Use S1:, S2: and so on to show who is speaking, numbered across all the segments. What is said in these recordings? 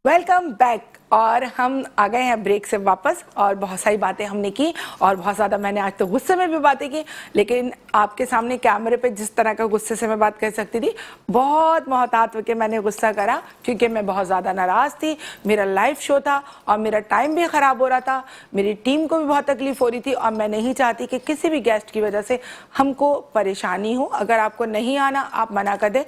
S1: Welcome back. और हम आ गए हैं ब्रेक से वापस और बहुत सारी बातें हमने की और बहुत ज़्यादा मैंने आज तो गुस्से में भी बातें की, लेकिन आपके सामने कैमरे पे जिस तरह का गुस्से से मैं बात कर सकती थी, बहुत मोहतात होकर मैंने गुस्सा करा क्योंकि मैं बहुत ज़्यादा नाराज़ थी। मेरा लाइव शो था और मेरा टाइम भी ख़राब हो रहा था, मेरी टीम को भी बहुत तकलीफ हो रही थी और मैं नहीं चाहती कि किसी भी गेस्ट की वजह से हमको परेशानी हो। अगर आपको नहीं आना आप मना कर दें।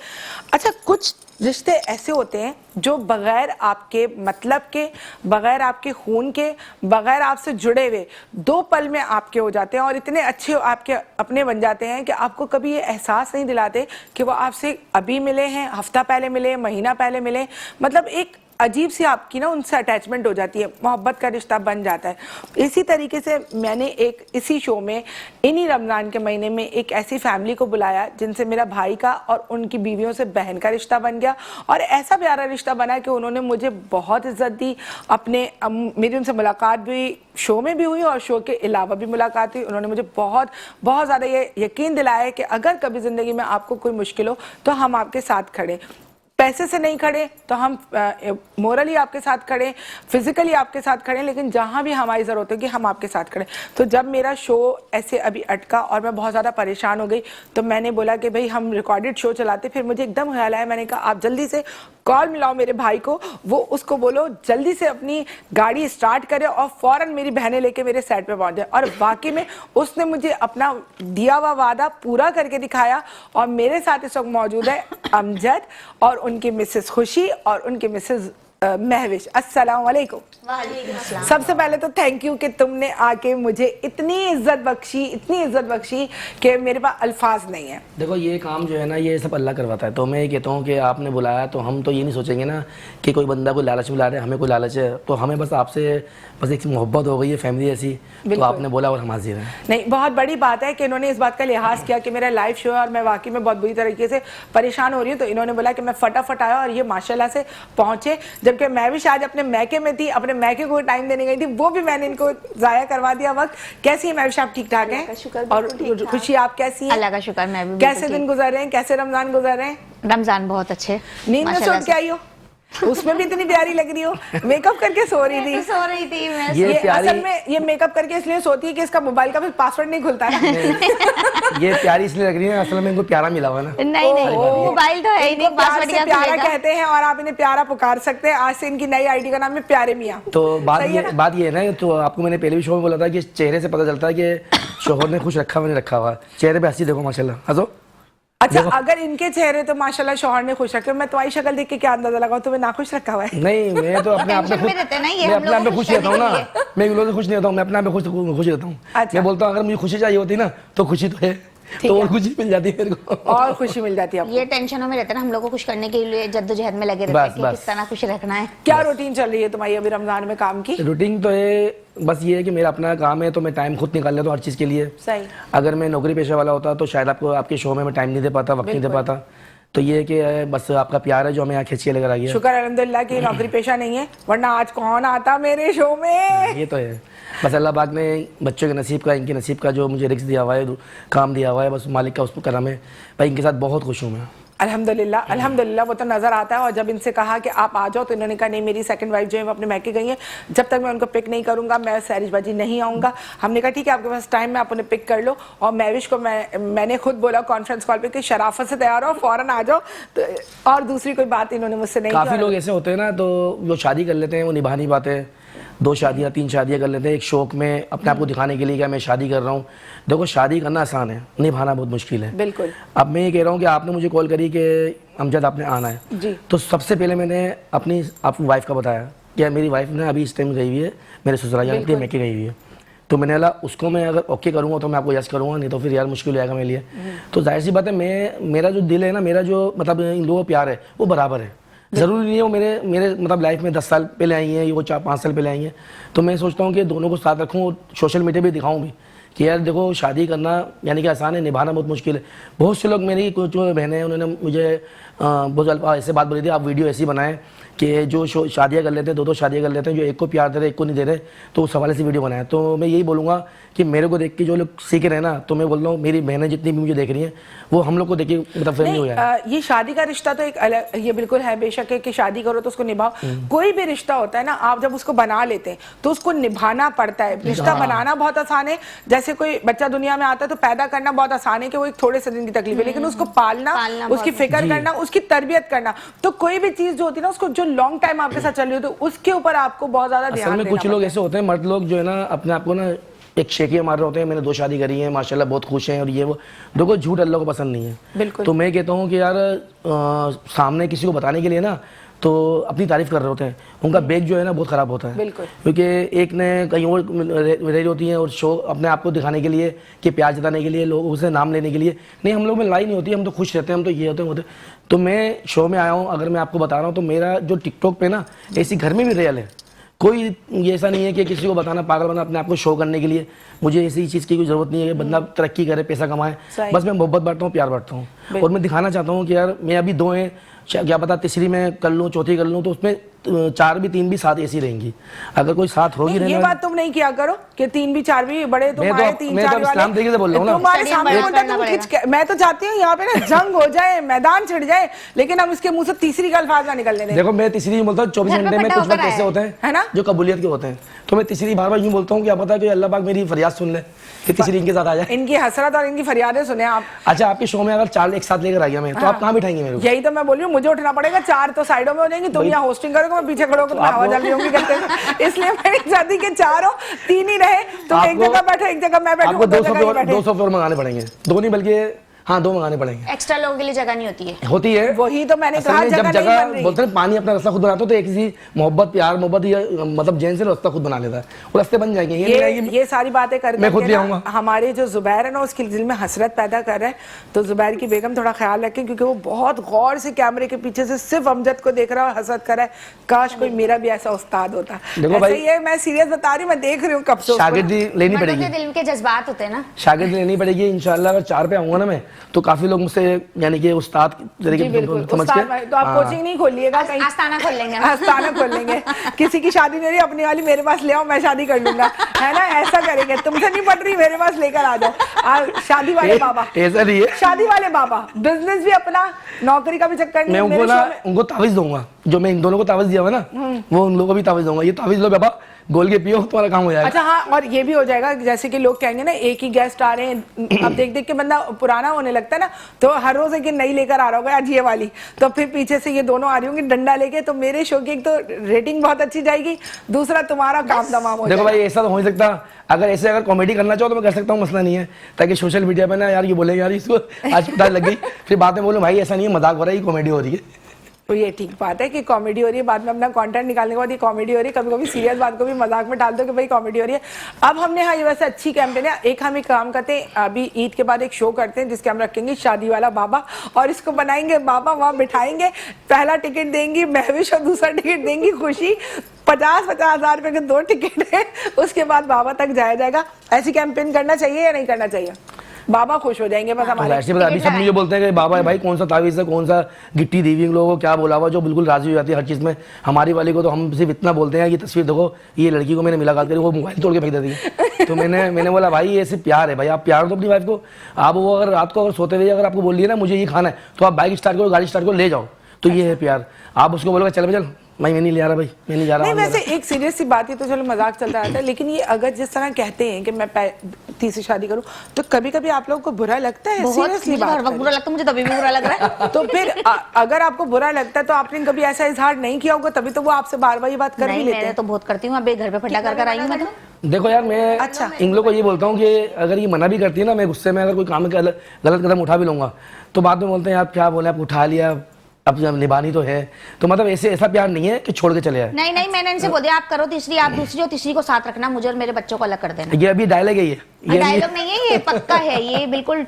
S1: अच्छा, कुछ रिश्ते ऐसे होते हैं जो बगैर आपके मतलब के, बगैर आपके खून के, बगैर आपसे जुड़े हुए 2 पल में आपके हो जाते हैं और इतने अच्छे आपके अपने बन जाते हैं कि आपको कभी ये एहसास नहीं दिलाते कि वो आपसे अभी मिले हैं, हफ्ता पहले मिले, महीना पहले मिले। मतलब एक अजीब सी आपकी ना उनसे अटैचमेंट हो जाती है, मोहब्बत का रिश्ता बन जाता है। इसी तरीके से मैंने एक इसी शो में इन्हीं रमज़ान के महीने में एक ऐसी फैमिली को बुलाया जिनसे मेरा भाई का और उनकी बीवियों से बहन का रिश्ता बन गया और ऐसा प्यारा रिश्ता बना कि उन्होंने मुझे बहुत इज्जत दी। अपने मेरी उनसे मुलाकात भी शो में भी हुई और शो के अलावा भी मुलाकात हुई। उन्होंने मुझे बहुत बहुत ज़्यादा ये यकीन दिलाया कि अगर कभी ज़िंदगी में आपको कोई मुश्किल हो तो हम आपके साथ खड़े। पैसे से नहीं खड़े तो हम मोरली आपके साथ खड़े, फिजिकली आपके साथ खड़े, लेकिन जहाँ भी हमारी ज़रूरत होगी हम आपके साथ खड़े। तो जब मेरा शो ऐसे अभी अटका और मैं बहुत ज़्यादा परेशान हो गई तो मैंने बोला कि भाई हम रिकॉर्डेड शो चलाते। फिर मुझे एकदम ख्याल आया, मैंने कहा आप जल्दी से कॉल मिलाओ मेरे भाई को, वो उसको बोलो जल्दी से अपनी गाड़ी स्टार्ट करे और फ़ौरन मेरी बहनें लेके मेरे सेट पे पहुंच जाए। और वाकई में उसने मुझे अपना दिया हुआ वादा पूरा करके दिखाया और मेरे साथ इस वक्त मौजूद है अमजद और उनकी मिसेस खुशी और उनकी मिसेस महविश। अस्सलाम वालेकुम। सबसे पहले तो थैंक यू कि तुमने आके मुझे इतनी इज्जत बख्शी कि मेरे पास अल्फाज नहीं है।
S2: देखो ये काम जो है ना ये सब अल्लाह करवाता है। तो मैं ये कहता हूँ कि आपने बुलाया तो हम तो ये नहीं सोचेंगे ना कि कोई बंदा कोई लालच बुला रहा है, हमें कोई लालच है। तो हमें बस आपसे बस एक मोहब्बत हो गई है फैमिली ऐसी, तो आपने बोला और हम हाजिर हैं।
S1: नहीं, बहुत बड़ी बात है कि इन्होंने इस बात का लिहाज किया कि मेरा लाइव शो है और मैं वाकई में बहुत बुरी तरीके से परेशान हो रही हूँ। तो इन्होंने बोला कि मैं फटाफट आया और ये माशाल्लाह से पहुंचे। जबकि मैं भी आज अपने मैके में थी, अपने मैके को टाइम देने गई थी, वो भी मैंने इनको जाया करवा दिया वक्त। कैसी है महविश, आप ठीक ठाक हैं? और खुशी आप कैसी हैं?
S3: अल्लाह का शुक्र, मैं भी।
S1: कैसे दिन गुजर रहे हैं, कैसे रमजान गुजर रहे हैं?
S3: रमजान बहुत अच्छे।
S1: नींद में सो के आई हो? उसमें भी इतनी प्यारी लग रही हो, मेकअप करके सो रही थी
S3: मैं।
S1: ये असल में ये मेकअप करके इसलिए सोती है कि इसका मोबाइल का पासवर्ड नहीं खुलता है।
S2: ये प्यारी इसलिए लग रही है, असल में इनको प्यारा मिला हुआ ना।
S3: नहीं मोबाइल तो है ही नहीं, पासवर्ड क्या
S1: प्यारा कहते हैं और आप इन्हें प्यारा पुकार सकते हैं। आज से इनकी नई आईडी का नाम है प्यारे मियाँ।
S2: तो बात ये है ना, तो आपको मैंने पहले भी शो में बोला था कि चेहरे से पता चलता है कि शोहर ने खुश रखा मैंने रखा हुआ। चेहरे पे हंसी देखो माशाल्लाह, हंसो।
S1: अच्छा, अगर इनके चेहरे तो माशाल्लाह शौहर ने खुश रखे, मैं तुम्हारी शक्ल देख के क्या अंदाजा लगाऊं तुम्हें नाखुश रखा हुआ है?
S2: नहीं, मैं तो अपने आप में खुश रहता हूँ ना। मैं लोगों से खुश नहीं होता हूँ, मैं अपने आप में खुश रहता हूँ। मैं बोलता हूँ अगर मुझे खुशी चाहिए होती ना तो खुशी तो है, तो और खुशी मिल जाती है मेरे को,
S1: और खुशी मिल जाती है।
S3: ये टेंशनों में रहते हैं ना, हम लोग को खुश करने के लिए जद्दोजहद में लगे रहते हैं कि किस तरह खुश रखना है।
S1: क्या रूटीन चल रही है तुम्हारी अभी रमजान में काम की?
S2: रूटीन तो है, बस ये है कि मेरा अपना काम है तो मैं टाइम खुद निकाल लेता हूँ हर चीज़ के लिए।
S1: सही। अगर
S2: मैं नौकरी पेशा वाला होता तो शायद आपको आपके शो में मैं टाइम नहीं दे पाता, वक्त नहीं दे पाता। तो ये है कि बस आपका प्यार है जो हमें यहाँ खींच के लेकर आ गया।
S1: शुक्र अल्हम्दुलिल्लाह कि नौकरी पेशा नहीं है, वरना आज कौन आता मेरे शो में।
S2: ये तो है, बस अल्लाह पाक ने बच्चों के नसीब का, इनके नसीब का जो मुझे रिस्क दिया हुआ है, काम दिया हुआ है, बस मालिक का उसको करम है भाई। इनके साथ बहुत खुश हूँ मैं अल्हम्दुलिल्लाह। वो तो नज़र आता है। और जब इनसे कहा कि आप आ जाओ तो इन्होंने कहा नहीं, मेरी सेकंड वाइफ जो है वो अपने मैके गई है, जब तक मैं उनको पिक नहीं करूँगा मैं सैरिशबाजी नहीं आऊँगा। हमने कहा ठीक है, आपके पास टाइम है, आप उन्हें पिक कर लो। और महविश को मैंने खुद बोला कॉन्फ्रेंस कॉल पे कि शराफत से तैयार हो, फ़ौरन आ जाओ। तो और दूसरी कोई बात इन्होंने मुझसे नहीं की। काफ़ी लोग ऐसे होते हैं ना, तो जो शादी कर लेते हैं वो निभा नहीं पाते। 2 शादियाँ 3 शादियाँ कर लेते हैं एक शौक में, अपने आप को दिखाने के लिए कि मैं शादी कर रहा हूँ। देखो शादी करना आसान है, निभाना बहुत मुश्किल है।
S1: बिल्कुल। अब
S2: मैं ये कह रहा हूँ कि आपने मुझे कॉल करी कि अमजद आपने आना है
S1: जी, तो
S2: सबसे पहले मैंने अपनी वाइफ का बताया कि मेरी वाइफ ने अभी इस टाइम गई हुई है मेरे ससुराल के मैके गई हुई है। तो मैंने बोला उसको मैं अगर ओके करूँगा तो मैं आपको यस करूँगा, नहीं तो फिर यार मुश्किल हो जाएगा मेरे लिए। तो जाहिर सी बात है, मेरा जो दिल है ना, मेरा जो मतलब इन लोगों का प्यार है वो बराबर है। ज़रूरी नहीं है वो मेरे मतलब लाइफ में 10 साल पहले आई हैं, वो 4-5 साल पहले आई हैं। तो मैं सोचता हूँ कि दोनों को साथ रखूँ, सोशल मीडिया पे दिखाऊँ भी कि यार देखो शादी करना यानी कि आसान है, निभाना बहुत मुश्किल है। बहुत से लोग, मेरी कुछ बहनें हैं, उन्होंने मुझे बहुत ऐसे बात बोली थी, आप वीडियो ऐसी बनाएं कि जो शादियाँ कर लेते हैं, दो शादियाँ कर लेते हैं, जो एक को प्यार दे रहे एक को नहीं दे रहे, तो उस हवाले से वीडियो बनाया। तो मैं यही बोलूँगा कि मेरे को देख के जो लोग सीख रहे हैं ना, तो मैं बोल रहा हूँ मेरी बहनें जितनी भी मुझे देख रही हैं वो हम लोग को देखिए मतलब नहीं हो जाए।
S1: ये शादी का रिश्ता तो एक अलग, ये बिल्कुल है बेशक है कि शादी करो तो उसको निभाओ। कोई भी रिश्ता होता है ना, आप जब उसको बना लेते हैं तो उसको निभाना पड़ता है। रिश्ता बनाना बहुत आसान है, जैसे कोई बच्चा दुनिया में आता है तो पैदा करना बहुत आसान है कि वो एक थोड़े से दिन की तकलीफ है, लेकिन उसको पालना उसकी फिक्र करना, उसकी तरबियत करना, तो कोई भी चीज जो होती है ना उसको जो लॉन्ग टाइम आपके साथ चल रही हो तो उसके ऊपर आपको बहुत ज्यादा ध्यान देना।
S2: कुछ लोग ऐसे होते हैं, मर्द लोग जो है ना अपने आप को ना एक शेखिया मार रहे होते हैं, मैंने 2 शादी करी है माशाल्लाह बहुत खुश हैं और ये वो। देखो झूठ अल्लाह को पसंद नहीं है।
S1: बिल्कुल।
S2: तो मैं कहता हूँ कि यार सामने किसी को बताने के लिए ना तो अपनी तारीफ कर रहे होते हैं, उनका बेग जो है ना बहुत ख़राब होता है।
S1: बिल्कुल।
S2: क्योंकि एक ने कहीं और रह रही होती है और शो अपने आप को दिखाने के लिए कि प्यार जताने के लिए, लोगों से नाम लेने के लिए, नहीं हम लोग में लड़ाई नहीं होती, हम तो खुश रहते हैं, हम तो ये होते। तो मैं शो में आया हूँ, अगर मैं आपको बता रहा हूँ तो मेरा जो टिकटॉक पे ना ऐसी घर में भी रियल है, कोई ये ऐसा नहीं है कि किसी को बताना पागल बना अपने आप को शो करने के लिए। मुझे ऐसी चीज़ की कोई ज़रूरत नहीं है कि बंदा तरक्की करे पैसा कमाए, बस मैं मोहब्बत बांटता हूँ, प्यार बांटता हूँ और मैं दिखाना चाहता हूँ कि यार मैं अभी 2 हैं, क्या पता तीसरी में कर लूँ, चौथी कर लूँ, तो उसमें 4 भी 3 भी साथ ऐसी रहेंगी। अगर कोई साथ होगी
S1: ये बात तुम नहीं किया करो कि 3 भी 4 भी बड़े तुम्हारे 3-4
S2: इस्लाम देखिए बोल रहा हूँ ना,
S1: तुम्हारे सामने होता है। मैं तो चाहती हूँ यहाँ पे ना जंग हो जाए, मैदान छिड़ जाए, लेकिन हम इसके मुंह से तीसरी का अल्फाज ना निकलने दें।
S2: देखो मैं तीसरी बोलता हूँ 24 घंटे में कुछ बात ऐसे होते हैं है ना जो कबूलियत के होते हैं, तो मैं तीसरी बार यूँ बोलता हूँ क्या पता कि अल्लाह पाक मेरी फरियाद सुन ले कि तीसरी इनके साथ आ जाए।
S1: इनकी हसरत और इनकी फरियादें सुने आप।
S2: अच्छा आपके शो में अगर 4 एक साथ लेकर आ गया मैं, तो आप कहाँ बिठाएंगे मेरे को?
S1: यही तो मैं बोल रही हूँ, मुझे उठना पड़ेगा, 4 तो साइडों में हो जाएंगी, तुम यहाँ होस्टिंग करोगे, मैं पीछे खड़ो होकर हवा जल रही होंगी करते हैं। इसलिए मैं नहीं चाहती कि 4 हो, 3 ही रहे, तुम एक जगह बैठो, एक जगह मैं बैठूं,
S2: 200 फ्लोर मंगाने पड़ेंगे, 2 नहीं बल्कि हाँ 2 मंगाने पड़ेंगे।
S3: एक्स्ट्रा लोगों के लिए जगह नहीं होती है।
S1: वही तो मैंने कहा,
S2: जब जगह बोलते हैं पानी अपना रास्ता खुद बनाता तो एक किसी मोहब्बत प्यार मोहब्बत या मतलब जैन से रास्ता खुद बना लेता है, वो रास्ते बन जाएंगे।
S1: ये सारी बातें करके
S2: मैं खुद भी आऊंगा।
S1: हमारे जो जुबैर है ना उसके दिल में हसरत पैदा कर रहा है, तो जुबैर की बेगम थोड़ा ख्याल रखें, क्योंकि वो बहुत गौर से कैमरे के पीछे से सिर्फ अमजद को देख रहा है और हसरत कर रहा है। काश कोई मेरा भी ऐसा उस्ताद होता।
S2: देखो भाई
S1: ये मैं सीरियस बता रही हूँ, मैं देख रही हूँ कब से।
S2: शागिर्दी लेनी पड़ेगी,
S3: दिल के जज्बात होते हैं ना,
S2: शागिर्दी लेनी पड़ेगी इंशाल्लाह। अगर 4 पे आऊंगा ना मैं, तो काफी लोग मुझसे यानी कि उस्ताद तरीके समझ के,
S1: तो आप कोचिंग नहीं खोलिएगा, कहीं
S3: आस्ताना खोल लेंगे।
S1: आस्ताना खोल लेंगे। किसी की शादी नहीं रही, अपनी वाली मेरे पास ले आओ, मैं शादी कर लूंगा, है ना, ऐसा करेंगे। तुमसे नहीं पट रही, मेरे पास लेकर आ जाओ। शादी वाले बाबा,
S2: ऐसा नहीं है,
S1: शादी वाले बाबा, बिजनेस भी अपना, नौकरी का भी चक्कर नहीं।
S2: मैं उनको तावीज दूंगा, जो मैं इन दोनों को तावीज दिया हुआ ना, वो उन लोगों को भी तावीज दूंगा। ये तावीज लो बाबा, गोल के पियो, तुम्हारा काम हो जाएगा।
S1: अच्छा हाँ, और ये भी हो जाएगा जैसे कि लोग कहेंगे ना एक ही गेस्ट आ रहे हैं, अब देख देख के बंदा पुराना होने लगता है ना, तो हर रोज एक नई लेकर आ रहा होगा आज ये वाली, तो फिर पीछे से ये दोनों आ रही होंगी डंडा लेके, तो मेरे शो की एक तो रेटिंग बहुत अच्छी जाएगी, दूसरा तुम्हारा काम तमाम हो जाएगा।
S2: देखो भाई ऐसा तो हो नहीं सकता, अगर कॉमेडी करना चाहो तो मैं कर सकता हूँ, मसला नहीं है, ताकि सोशल मीडिया पे ना यार ये बोलेंगे यार इसको आज पता लग गई, फिर बाद में बोलो भाई ऐसा नहीं है, मजाक हो रहा है, ये कॉमेडी हो रही है।
S1: तो ये ठीक बात है कि कॉमेडी हो रही है, बाद में अपना कंटेंट निकालने के बाद ये कॉमेडी हो रही है, कभी कभी सीरियस बात को भी मजाक में डाल दो कि भाई कॉमेडी हो रही है। अब हमने हाँ ये वैसे अच्छी कैंपेन है, एक हम एक काम करते हैं, अभी ईद के बाद एक शो करते हैं जिसके हम रखेंगे शादी वाला बाबा, और इसको बनाएंगे बाबा, वहाँ बिठाएंगे, पहला टिकट देंगी महविश और दूसरा टिकट देंगी खुशी, 50-50 हज़ार रुपए के 2 टिकट है, उसके बाद बाबा तक जाया जाएगा। ऐसी कैंपेन करना चाहिए या नहीं करना चाहिए? बाबा खुश हो जाएंगे बस हमारे।
S2: ऐसे बता सब मुझे बोलते हैं कि बाबा भाई कौन सा तावीज़ है, कौन सा गिट्टी देवी, लोगों को क्या बोला हुआ, जो बिल्कुल राजी हो जाती है हर चीज़ में। हमारी वाली को तो हम सिर्फ इतना बोलते हैं कि तस्वीर देखो, ये लड़की को मैंने मुलाकात करी, वो मोबाइल तोड़ के फेंक देती है। तो मैंने बोला भाई ये सिर्फ प्यार है भाई, आप प्यार दो अपनी वाइफ को। आप वो अगर रात को अगर सोते हुए अगर आपको बोल दिया ना मुझे ये खाना है, तो आप बाइक स्टार्ट करो, गाड़ी स्टार्ट करो, ले जाओ, तो ये है प्यार। आप उसको बोलोगे चल चल मैं नहीं ले आ रहा भाई, मैं नहीं जा रहा।
S1: नहीं वैसे एक सीरियस सी बात है, तो चलो मजाक चलता रहता है, लेकिन ये अगर जिस तरह कहते हैं कि मैं तीसरी शादी करूं, तो कभी कभी आप लोगों को बुरा लगता है? सीरियसली बात,
S3: बुरा लगता है, मुझे तभी भी बुरा लग रहा है।
S1: तो फिर अगर आपको बुरा लगता है तो आपने कभी ऐसा इजहार नहीं किया होगा, तभी तो वो आपसे बार बार ये बात कर भी लेते हैं।
S3: मैं तो बहुत करती हूँ, अभी घर पे फटा कर आई हूँ मैं तो।
S2: देखो यार मैं अच्छा इन लोगों को ये बोलता हूँ कि अगर ये मना भी करती है ना, मैं गुस्से में अगर कोई काम गलत कदम उठा भी लूंगा, तो बाद में बोलते हैं आप क्या बोले, आप उठा लिया, अब जब निभानी तो है, तो मतलब ऐसा प्यार नहीं है कि छोड़ के चले आए।
S3: नहीं मैंने इनसे बोल दिया आप करो तीसरी, आप दूसरी, और तीसरी को साथ रखना, मुझे और मेरे बच्चों को अलग कर देना।
S2: ये अभी डायलॉग है, ये
S3: डायलॉग नहीं है, ये पक्का है, ये बिल्कुल।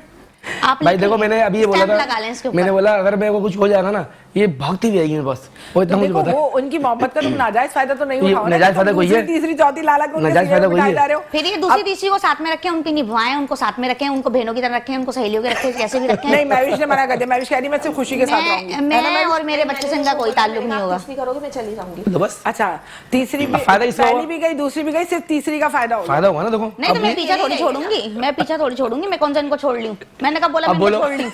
S3: आप
S2: भाई देखो मैंने अभी ये बोला था, मैंने बोला अगर मेरे को कुछ हो जाएगा ना ये भागती भी आएगी मेरे पास, वो इतना मुझे
S1: देखो
S2: पता है।
S1: वो उनकी मोहब्बत का तुम नाजायज फायदा तो नहीं
S2: ये
S1: उठाओ ना,
S2: नाजायज फायदा
S1: तुम
S2: कोई है?
S1: दूसरी, तीसरी चौथी लाला को
S2: नाजायज फायदा कोई है?
S1: जा रहे हो।
S3: फिर ये दूसरी तीसरी को साथ में रखें, उनकी निभाएं, उनको साथ में रखें, उनको बहनों की तरह रखें, उनको सहेलियों के रखें, कैसे भी रखें।
S1: नहीं, महविश ने मना कर दिया। महविश कह रही मैं सिर्फ खुशी के साथ रहूंगी।
S3: मैं और मेरे बच्चे से इनका कोई ताल्लुक नहीं होगा।
S4: करोगे मैं चली जाऊंगी।
S2: तो बस
S1: अच्छा, तीसरी भी,
S2: फायदा इसका
S1: पहली
S2: हुआ?
S1: भी गई, दूसरी भी गई, सिर्फ तीसरी का फायदा होगा।
S2: फायदा होगा ना, देखो
S3: नहीं तो
S2: अब
S3: मैं पीछा थोड़ी छोड़ूंगी, मैं पीछा थोड़ी छोड़ूंगी, मैं कौन सा इनको छोड़ लूं। मैंने कहा बोला
S2: अब
S3: मैं
S2: बोलो।
S3: छोड़ लूं,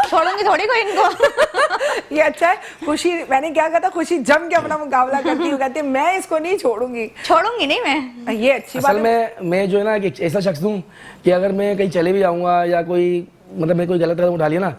S3: छोड़ूंगी थोड़ी कोई इनको।
S1: ये अच्छा है। खुशी, मैंने क्या कहा था, खुशी जम के अपना मुकाबला करती हूँ, कहती है मैं इसको नहीं छोड़ूंगी।
S3: छोड़ूंगी नहीं मैं।
S1: ये अच्छी बात
S2: असल
S1: है।
S2: में मैं जो है ना एक ऐसा शख्स हूँ कि अगर मैं कहीं चले भी जाऊँगा या कोई मतलब मैं कोई गलत कदम उठा लिया ना,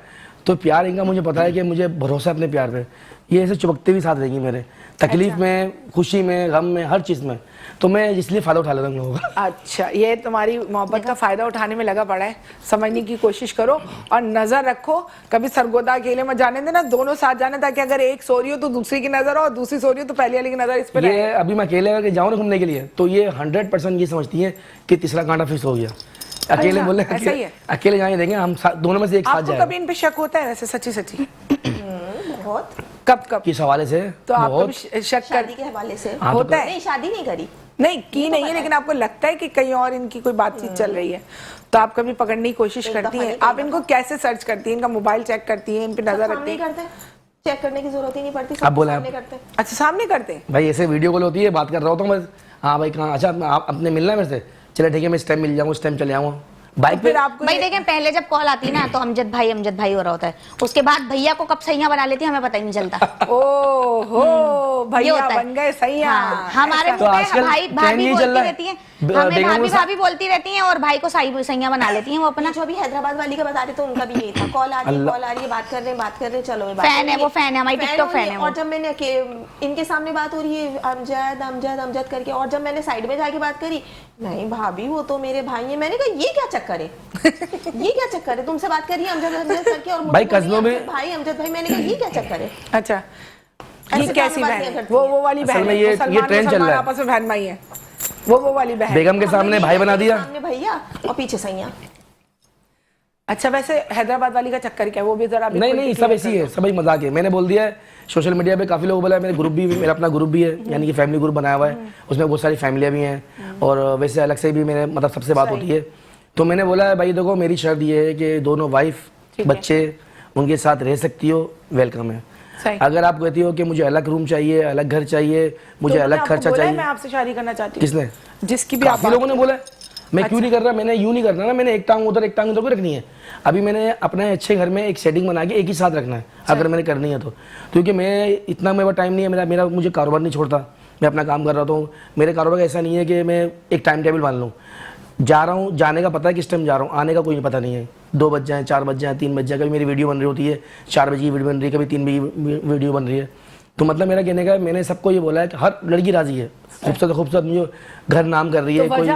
S2: तो प्यार इनका मुझे पता है कि मुझे भरोसा है अपने प्यार पे। ये ऐसे चिपकते भी साथ रहेंगी मेरे, तकलीफ में, खुशी में, गम में, हर चीज़ में। तो मैं इसलिए फ़ायदा उठा लेता हूँ लोगों का।
S1: अच्छा, ये तुम्हारी मोहब्बत का फायदा उठाने में लगा पड़ा है। समझने की कोशिश करो और नजर रखो, कभी सरगोदा अकेले मत जाने देना, दोनों साथ जाने, ताकि अगर एक सो रही हो तो दूसरी की नजर हो, और दूसरी सो रही हो तो पहली वाली की नजर इस पर रहे।
S2: ये अभी मैं अकेले अगर जाऊँ ना घूमने के लिए, तो ये 100% ये समझती है कि तीसरा कांटा फिक्स हो गया। अकेले
S1: अच्छा,
S2: बोले
S1: ऐसा ही है।
S2: अकेले जाने देंगे हम, दोनों में से एक साथ
S1: आपको
S2: जाए।
S1: कभी इन पे शक होता है वैसे, सच्ची सच्ची?
S4: बहुत।
S1: कब कब?
S2: किस हवाले से?
S1: तो आप
S2: बहुत।
S1: कभी शक
S4: शादी के हवाले से
S2: हाँ, तो
S1: होता है?
S4: नहीं, शादी नहीं करी।
S1: नहीं की नहीं है, लेकिन आपको लगता है कि कहीं और इनकी कोई बातचीत चल रही है, तो आप कभी पकड़ने की कोशिश करती हैं? आप इनको कैसे सर्च करती हैं? इनका मोबाइल चेक करती हैं, इन पे नजर रखती
S4: सामने
S1: हैं?
S4: करते हैं, चेक करने की जरूरत ही नहीं पड़ती,
S2: आप बोले
S4: सामने
S2: आप।
S4: करते हैं।
S1: अच्छा, सामने करते हैं?
S2: भाई ऐसे वीडियो कॉल होती है, बात कर रहा होता हूँ मैं, हाँ भाई कहाँ, अच्छा आप अपने मिलना है मेरे से, चले ठीक है मैं इस टाइम मिल जाऊँगा, उस टाइम चले आऊँगा बाइक पे।
S1: फिर आपको
S3: भाई देखें, पहले जब कॉल आती ना तो अमजद भाई हो रहा होता है, उसके बाद भैया को कब सैया बना लेती है हमें पता ही नहीं चलता।
S1: ओहो,
S3: ये
S1: भैया
S3: होता है।
S1: बन गए सैया।
S3: हाँ, हमारे
S2: तो
S3: मुंह पे
S2: आजकल
S3: भाई
S2: ट्रेंड
S3: भाभी
S2: ये चल
S3: बोलती
S2: रहा है।
S3: रहती है,
S2: बेगम
S3: हमें
S2: के
S3: भाभी
S2: साथ-
S3: भाभी बोलती रहती हैं, और भाई को सैया बना लेती हैं वो अपना।
S4: जो अभी हैदराबाद वाली का बता रहे तो उनका भी यही था, कॉल आ रही है, कॉल आ रही है, बात कर रहे हैं, चलो बात
S3: फैन है
S4: करेंगे।
S3: वो, फैन है हमारी, टिकटॉक
S4: हो
S3: फैन
S4: रही
S3: है
S4: है।
S3: वो।
S4: और जब मैंने इनके सामने बात हो रही है अमजद करके, और जब मैंने साइड में जाके बात करी, नहीं भाभी वो तो मेरे भाई है, मैंने कहा ये क्या चक्कर है, ये क्या चक्कर है, तुमसे बात करिए अमजद करके, और
S2: भाई कज़नों में
S4: भाई अमजद भाई, मैंने कहा ये क्या चक्कर है।
S1: अच्छा, ये
S4: ऐसे
S1: कैसी
S4: बात
S1: बहन
S4: नहीं
S1: है?
S4: करती
S1: वो वाली
S2: असल
S1: बहन
S2: में
S1: है,
S2: ये
S1: मुसलमान
S2: ट्रेंड चल
S1: मुसलमान
S2: रहा है।
S1: आपस में बहन भाई है, वो वाली बहन।
S2: बेगम के सामने भाई बना दिया।
S4: सामने भैया और पीछे सैया।
S1: अच्छा, वैसे हैदराबाद वाली का चक्कर क्या है, वो भी जरा अभी
S2: नहीं
S1: खुल के
S2: नहीं, सब
S1: clear
S2: ऐसी
S1: कर
S2: है, सब ही मजाक है। मैंने बोल दिया है सोशल मीडिया पे, काफ़ी लोग बोला है, मेरे ग्रुप भी, मेरा अपना ग्रुप भी है, यानी कि फैमिली ग्रुप बनाया हुआ है, उसमें बहुत सारी फैमिलियाँ भी हैं, और वैसे अलग से भी मेरे मतलब सबसे बात होती है। तो मैंने बोला है भाई देखो, मेरी शर्त ये है कि दोनों वाइफ बच्चे उनके साथ रह सकती हो, वेलकम है।
S1: सही।
S2: अगर आप कहती हो कि मुझे अलग रूम चाहिए, अलग घर चाहिए, मुझे
S1: तो
S2: अलग
S1: आपको
S2: खर्चा
S1: बोला है
S2: चाहिए,
S1: मैं आपसे शादी करना चाहती हूँ?
S2: किसने?
S1: जिसकी भी आप
S2: काफी लोगों ने बोला है। मैं क्यों नहीं कर रहा, मैंने यूं नहीं करना ना, मैंने एक टांग उधर एक टांग उधर को रखनी है। अभी मैंने अपने अच्छे घर में एक सेटिंग बना के एक ही साथ रखना है, अगर मैंने करनी है तो। क्योंकि मैं इतना मेरे टाइम नहीं है, मेरा मुझे कारोबार नहीं छोड़ता, मैं अपना काम कर रहा हूँ। मेरे कारोबार का ऐसा नहीं है कि मैं एक टाइम टेबल मान लूँ, जा रहा हूँ, जाने का पता है किस टाइम जा रहा हूँ, आने का कोई पता नहीं है। 2 बज जाए, 4 बज जाए, 3 बज जाए, कभी मेरी वीडियो बन रही होती है 4 बजे की वीडियो बन रही है, कभी 3 बजे की वीडियो बन रही है। तो मतलब मेरा कहने का, मैंने सबको ये बोला है कि हर लड़की राजी है, खूबसूरत मुझे घर नाम कर रही है।
S1: तो
S2: कोई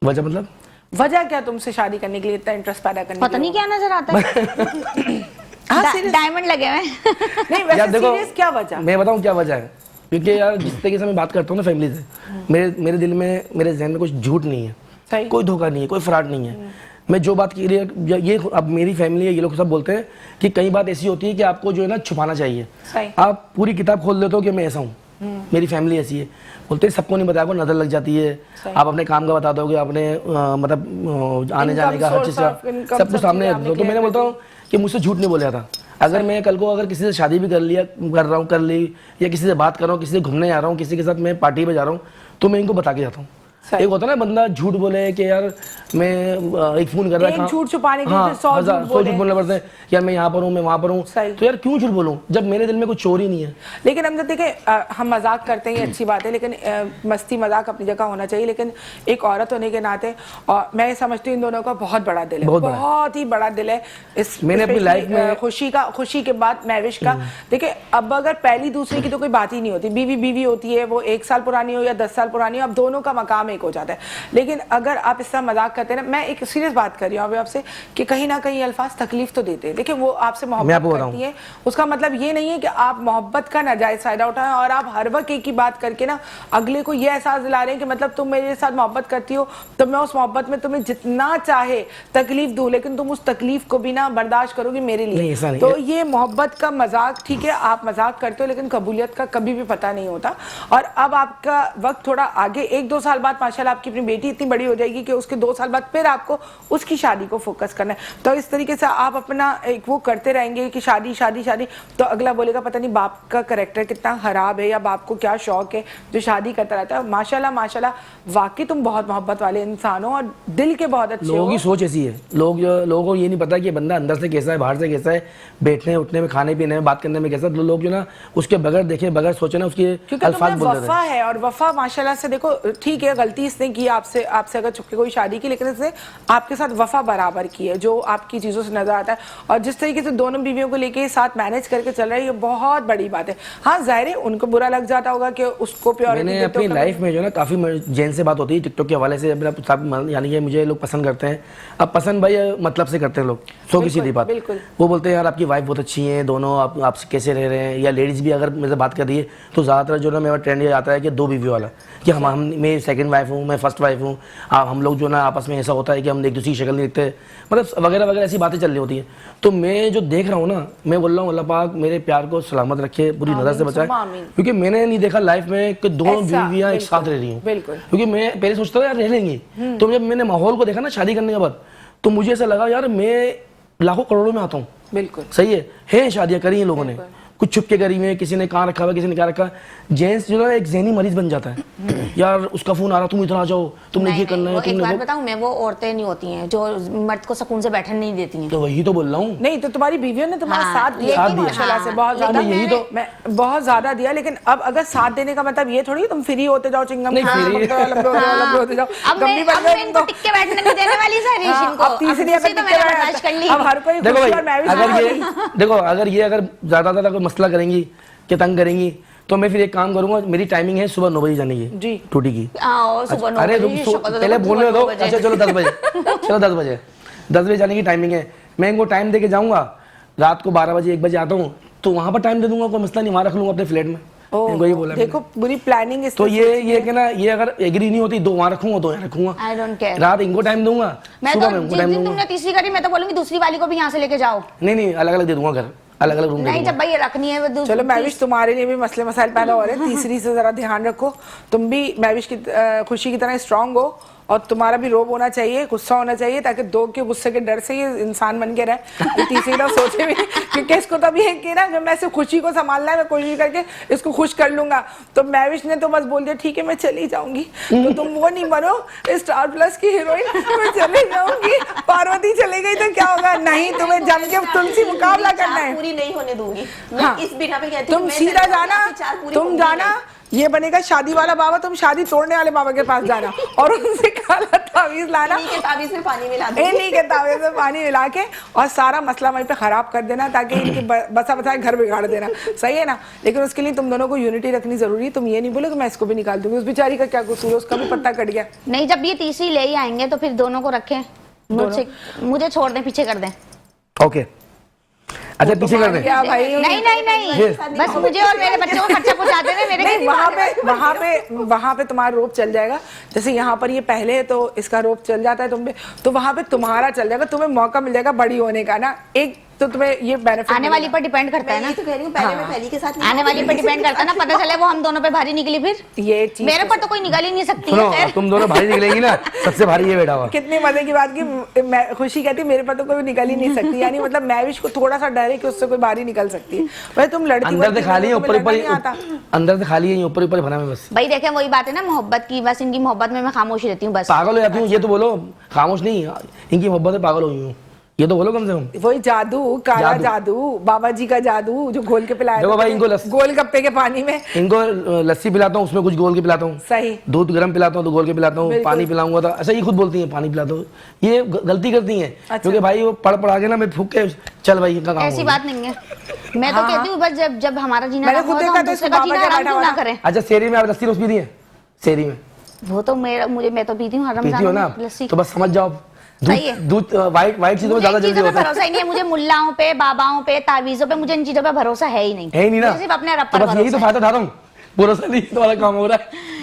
S2: वजह मतलब
S1: वजह क्या तुमसे शादी करने के लिए इतना इंटरेस्ट पैदा करने
S3: पता नहीं क्या नजर आता है। डायमंड लगे हुए हैं।
S1: नहीं वैसे
S2: यार देखो,
S1: सीरियस क्या वजह?
S2: मैं बताऊँ क्या वजह है, क्योंकि यार जिस तरीके से मैं बात करता हूँ ना फैमिली से, मेरे दिल में, मेरे जहन में कुछ झूठ नहीं है,
S1: सही।
S2: कोई धोखा नहीं है, कोई फ्रॉड नहीं है। मैं जो बात की रही है, ये अब मेरी फैमिली है, ये लोग सब बोलते हैं कि कई बात ऐसी होती है कि आपको जो है ना छुपाना चाहिए।
S1: सही।
S2: आप पूरी किताब खोल देते हो कि मैं ऐसा हूँ, मेरी फैमिली ऐसी है, बोलते हैं सबको नहीं बताया को नजर लग जाती है। आप अपने काम का बता दोगे, अपने मतलब आने जाने का, हर चीज़ का सब कुछ सामने रख दो। तो मैंने बोलता हूँ कि मुझसे झूठ नहीं बोला था। अगर मैं कल को अगर किसी से शादी भी कर ली, या किसी से बात कर रहा हूँ, किसी से घूमने जा रहा हूँ, किसी के साथ मैं पार्टी पे जा रहा हूँ, तो मैं इनको बता के जाता हूँ। एक होता है ना बंदा झूठ बोले कि यार मैं एक फोन कर रहा है,
S1: एक झूठ छुपाने के लिए
S2: हाँ,
S1: 100
S2: झूठ बोलने पड़ते हैं, यार मैं यहाँ पर हूँ, मैं वहाँ पर हूँ। तो यार क्यों झूठ बोलूँ जब मेरे दिल में कुछ चोरी नहीं है।
S1: लेकिन हम देखिए, हम मजाक करते हैं, ये अच्छी बात है, लेकिन मस्ती मजाक अपनी जगह होना चाहिए। लेकिन एक औरत होने के नाते, और मैं समझती हूँ इन दोनों का बहुत बड़ा दिल है, बहुत ही बड़ा दिल है। इस
S2: मैंने अपनी लाइफ में
S1: खुशी के बाद महविश का, देखिए अब अगर पहली दूसरे की तो कोई बात ही नहीं होती, बीवी होती है, वो 1 साल पुरानी हो या 10 साल पुरानी हो, अब दोनों का मकाम एक एक हो जाता है। लेकिन अगर आप इस तरह मजाक करते हैं ना, मैं एक सीरियस बात कर रही हूँ अभी आपसे कि कहीं ना कहीं अल्फाज तकलीफ तो देते हैं। देखिए वो आपसे मोहब्बत करती है, उसका मतलब ये नहीं है कि आप मोहब्बत का नाजायज फायदा उठाएं और आप हर वक्त एक ही बात करके ना अगले को ये एहसास दिला रहे हैं कि मतलब तुम मेरे साथ मोहब्बत करती हो तो मैं उस मोहब्बत में तुम्हें जितना चाहे तकलीफ दूं, लेकिन तुम उस तकलीफ को भी ना बर्दाश्त करोगी मेरे लिए। तो ये मोहब्बत का मजाक, ठीक है आप मजाक करते हो, लेकिन कबूलियत का कभी भी पता नहीं होता। और अब आपका वक्त थोड़ा आगे, 1-2 साल बाद माशाल्लाह आपकी अपनी बेटी इतनी बड़ी हो जाएगी कि उसके 2 साल बाद फिर आपको उसकी शादी को फोकस करना है। तो इस तरीके से आप अपना एक वो करते रहेंगे कि शादी शादी शादी, तो अगला बोलेगा पता नहीं बाप का कैरेक्टर कितना खराब है या बाप को क्या शौक है जो शादी करता रहता है। माशाल्लाह माशाल्लाह वाकई तुम बहुत मोहब्बत वाले इंसान हो और दिल के बहुत अच्छे हो।
S2: लोगों की सोच ऐसी है, लोगों को ये नहीं पता कि बंदा अंदर से कैसा है, बाहर से कैसा है, बैठने उठने में, खाने पीने में, बात करने में कैसा। तो लोग जो ना उसके बगैर देखे, बगैर सोचे ना उसके अल्फाज बोल देते हैं।
S1: वफा है, और वफा माशाल्लाह से देखो ठीक है, गलती इसने की आपसे अगर छुपके कोई शादी की, लेकिन इसने आपके साथ वफा बराबर की है जो आपकी चीजों से नजर आता है। और जिस तरीके से दोनों बीवियों को लेके साथ मैनेज करके चल रहा है, ये बहुत बड़ी बात है। हाँ जाहिर है उनको बुरा लग जाता होगा कि उसको प्योरिटी
S2: मैंने अपनी लाइफ में जो ना काफी जेन से बात होती है टिकटॉक के हवाले से, यानी कि मुझे लोग पसंद करते हैं। अब पसंद भाई मतलब से करते हैं लोग, सो की सीधी बात। वो बोलते हैं यार आपकी वाइफ बहुत अच्छी है, दोनों आपसे कैसे रह रहे हैं, या लेडीज भी अगर मेरे से बात कर रही है तो ज्यादातर जो ना मेरा ट्रेंड ये आता है कि 2 बीवी वाला, कि हम मैं सेकंड वाइफ हूँ, मैं फर्स्ट वाइफ हूँ, हम लोग जो ना आपस में ऐसा होता है कि हम एक दूसरी शक्ल नहीं देखते, मतलब वगैरह वगैरह ऐसी बातें चल रही होती हैं। तो मैं जो देख रहा हूँ ना, मैं बोल रहा हूँ अल्लाह पाक मेरे प्यार को सलामत रखे, पूरी नजर से बचाए, क्योंकि मैंने नहीं देखा लाइफ में कि 2 बीवियां एक साथ रह रही हूँ। क्योंकि मैं पहले सोचता था यार रह लेंगी, तो जब मैंने माहौल को देखा ना शादी करने के बाद, तो मुझे ऐसा लगा यार मैं लाखों करोड़ों में आता हूँ।
S1: बिल्कुल
S2: सही है शादियां करी हैं लोगों ने, कुछ छुप के करी हुई है, किसी ने कहाँ रखा हुआ, किसी ने क्या रखा। जेंट्स जो है एक ज़हनी मरीज बन जाता है यार उसका फोन आ रहा, तुम इधर आ जाओ, तुमने ये करना है।
S3: एक बात बताऊं मैं, वो औरतें नहीं होती हैं जो मर्द को सुकून से बैठने नहीं देती हैं।
S2: तो वही तो बोल रहा हूँ।
S1: नहीं तो तुम्हारी बीवियों ने तुम्हारा साथ दिया माशाल्लाह से बहुत ज्यादा,
S2: यही तो
S1: मैं बहुत ज्यादा दिया। लेकिन अब अगर साथ देने का मतलब ये थोड़ी तुम फ्री होते जाओ, चिंगम होते जाओ,
S3: अब मैं इनको टिक के बैठने नहीं देने वाली सर इनको।
S1: अब तीसरी अब हर कोई
S2: देखो अगर ये अगर ज्यादा ज्यादा मसला करेंगी कि तंग करेंगी, तो मैं फिर एक काम करूंगा, मेरी टाइमिंग है सुबह 9 बजे जाने की टूटी की। अरे पहले बोलने दो, अच्छा चलो 10 बजे, चलो 10 बजे जाने की टाइमिंग है। मैं इनको टाइम दे के जाऊंगा, रात को 12 बजे 1 बजे आता हूँ, तो वहां पर टाइम दे दूंगा, कोई मसला नहीं, वहां रख लूंगा अपने फ्लैट में। इनको ये बोला
S1: देखो पूरी प्लानिंग
S2: तो ये कि ना ये अगर एग्री नहीं होती 2 वहां रखूंगा 2 यहाँ रखूंगा,
S3: आई डोंट केयर।
S2: रात इनको टाइम दूंगा, सुबह में इनको टाइम दूंगा।
S3: तुमने तीसरी करी, मैं तो बोलूंगी दूसरी वाली को भी यहाँ से लेके जाओ।
S2: नहीं अलग अलग दे दूंगा घर, अलग अलग रूम
S3: नहीं, जब भाई ये रखनी है।
S1: चलो मैविश तुम्हारे लिए भी मसले मसाइल पैदा हो रहे हैं, तीसरी से जरा ध्यान रखो। तुम भी मैविश की खुशी की तरह स्ट्रांग हो, और तुम्हारा भी रोब होना चाहिए, गुस्सा होना चाहिए, ताकि 2 के गुस्से के डर से ये इंसान बन के रहे। ये तीसरी तरफ सोचे भी, क्योंकि इसको तब ये कि ना जब मैं इसे खुशी को संभालना है, मैं कोशिश करके इसको खुश कर लूंगा। तो मैविश ने तो बस बोल दिया ठीक है मैं चली जाऊंगी, तो तुम वो नहीं बनो स्टार प्लस की हीरोइन, मैं चली जाऊंगी, पार्वती चली गई तो क्या होगा। नहीं, तुम्हें जम के तुमसे मुकाबला करना है,
S4: पूरी नहीं होने दूंगी।
S1: हाँ,
S4: इस बिना पे कहती हूं
S1: तुम सीधा जाना, तुम जाना, ये बनेगा शादी वाला बाबा, तुम शादी तोड़ने वाले बाबा के पास जाना और उनसे काला तावीज लाना,
S4: इन्हीं के तावीज में पानी मिला दो,
S1: इन्हीं के तावीज में पानी मिला के, और सारा मसला वहीं पे खराब कर देना, ताकि इनके बसा बसाए घर बिगाड़ देना। सही है ना। लेकिन उसके लिए तुम दोनों को यूनिटी रखनी जरूरी है। तुम ये नहीं बोले कि मैं इसको भी निकाल दूंगी, उस बेचारी का क्या कसूर है, उसका भी पत्ता कट गया।
S3: नहीं, जब ये तीसरी ले ही आएंगे तो फिर दोनों को रखें, मुझे छोड़ दें, पीछे कर दें।
S2: ओके अच्छा पीछे कर दे।
S1: क्या भाई?
S3: नहीं बस मुझे और मेरे बच्चों को खर्चा पहुंचा देना, मेरे
S1: नहीं, वहाँ पे तुम्हारा रोप चल जाएगा। जैसे यहाँ पर ये पहले है तो इसका रोप चल जाता है तुम पे, तो वहाँ पे तुम्हारा चल जाएगा, तुम्हें मौका मिल जाएगा बड़ी होने का ना। एक तो तुम्हें ये बेनिफिट
S3: आने वाली पर डिपेंड करता है ना।
S4: तो कह रही हूँ पहले मैं पहली के साथ
S3: आने वाली पर डिपेंड करता है ना, पता चले वो हम दोनों पे भारी निकली, फिर
S1: ये चीज
S3: मेरे पर तो कोई निकल ही नहीं सकती
S2: सुनो,
S3: है।
S2: तुम दोनों भारी निकलेंगी ना, सबसे भारी ये बैठा हुआ।
S1: कितनी मजे की बात की, मैं खुशी कहती मेरे पर तो कोई निकल ही नहीं सकती, यानी मतलब मैविश को थोड़ा सा डर है कि उससे कोई बारी निकल सकती है। भाई तुम लड़ती
S2: अंदर से खाली है, ऊपर अंदर से खाली है, ऊपर ऊपर भरा में बस।
S3: भाई देखें वही बात है ना मोहब्बत की, बस इनकी मोहब्बत में मैं खामोश रहती हूँ, बस
S2: पागल हो जाती हूँ। ये तो बोलो खामोश नहीं, इनकी मोहब्बत में पागल हुई हूँ, ये तो बोलो कम से कम।
S1: वही जादू, काला जादू, बाबा जी का जादू जो घोल के पिलाया।
S2: देखो भाई, इनको
S1: गोलगप्पे के पानी में
S2: इनको लस्सी पिलाता हूँ, उसमें कुछ घोल के पिलाता हूँ।
S1: सही।
S2: दूध गर्म पिलाता हूँ तो घोल के पिलाता हूँ, पानी पिलाऊंगा तो अच्छा ये खुद बोलती है पानी पिलाता हूँ। ये गलती करती है क्योंकि भाई वो पढ़ा के ना मैं फूक के चल भाई इनका काम।
S3: ऐसी बात नहीं है, मैं तो कहती हूँ बस जब हमारा जीना
S1: मैंने खुद देखा तो इसको बाबा जी बैठा हुआ ना
S3: करें।
S2: अच्छा शेरी में आप लस्सी रोज पी दी है? शेरी में
S3: वो तो मैं तो पीती हूँ
S2: पीती हो ना,
S3: रमजान में लस्सी।
S2: तो बस समझ जाओ
S3: सही है।
S2: दूध वाइट चीजों में ज्यादा
S3: मुझे इन
S2: जल्दी
S3: चीजों पे
S2: होता है।
S3: भरोसा ही नहीं है, मुझे मुल्लाओं पे, बाबाओं पे, तावीजों पे, मुझे इन चीजों पे भरोसा है ही नहीं।
S2: है ही नहीं ना,
S3: मुझे सिर्फ अपने रब
S2: तो
S3: पर
S2: बस यही तो
S3: भरोसा
S2: फायदा उठा रहा हूँ, भरोसा नहीं तुम्हारा काम हो रहा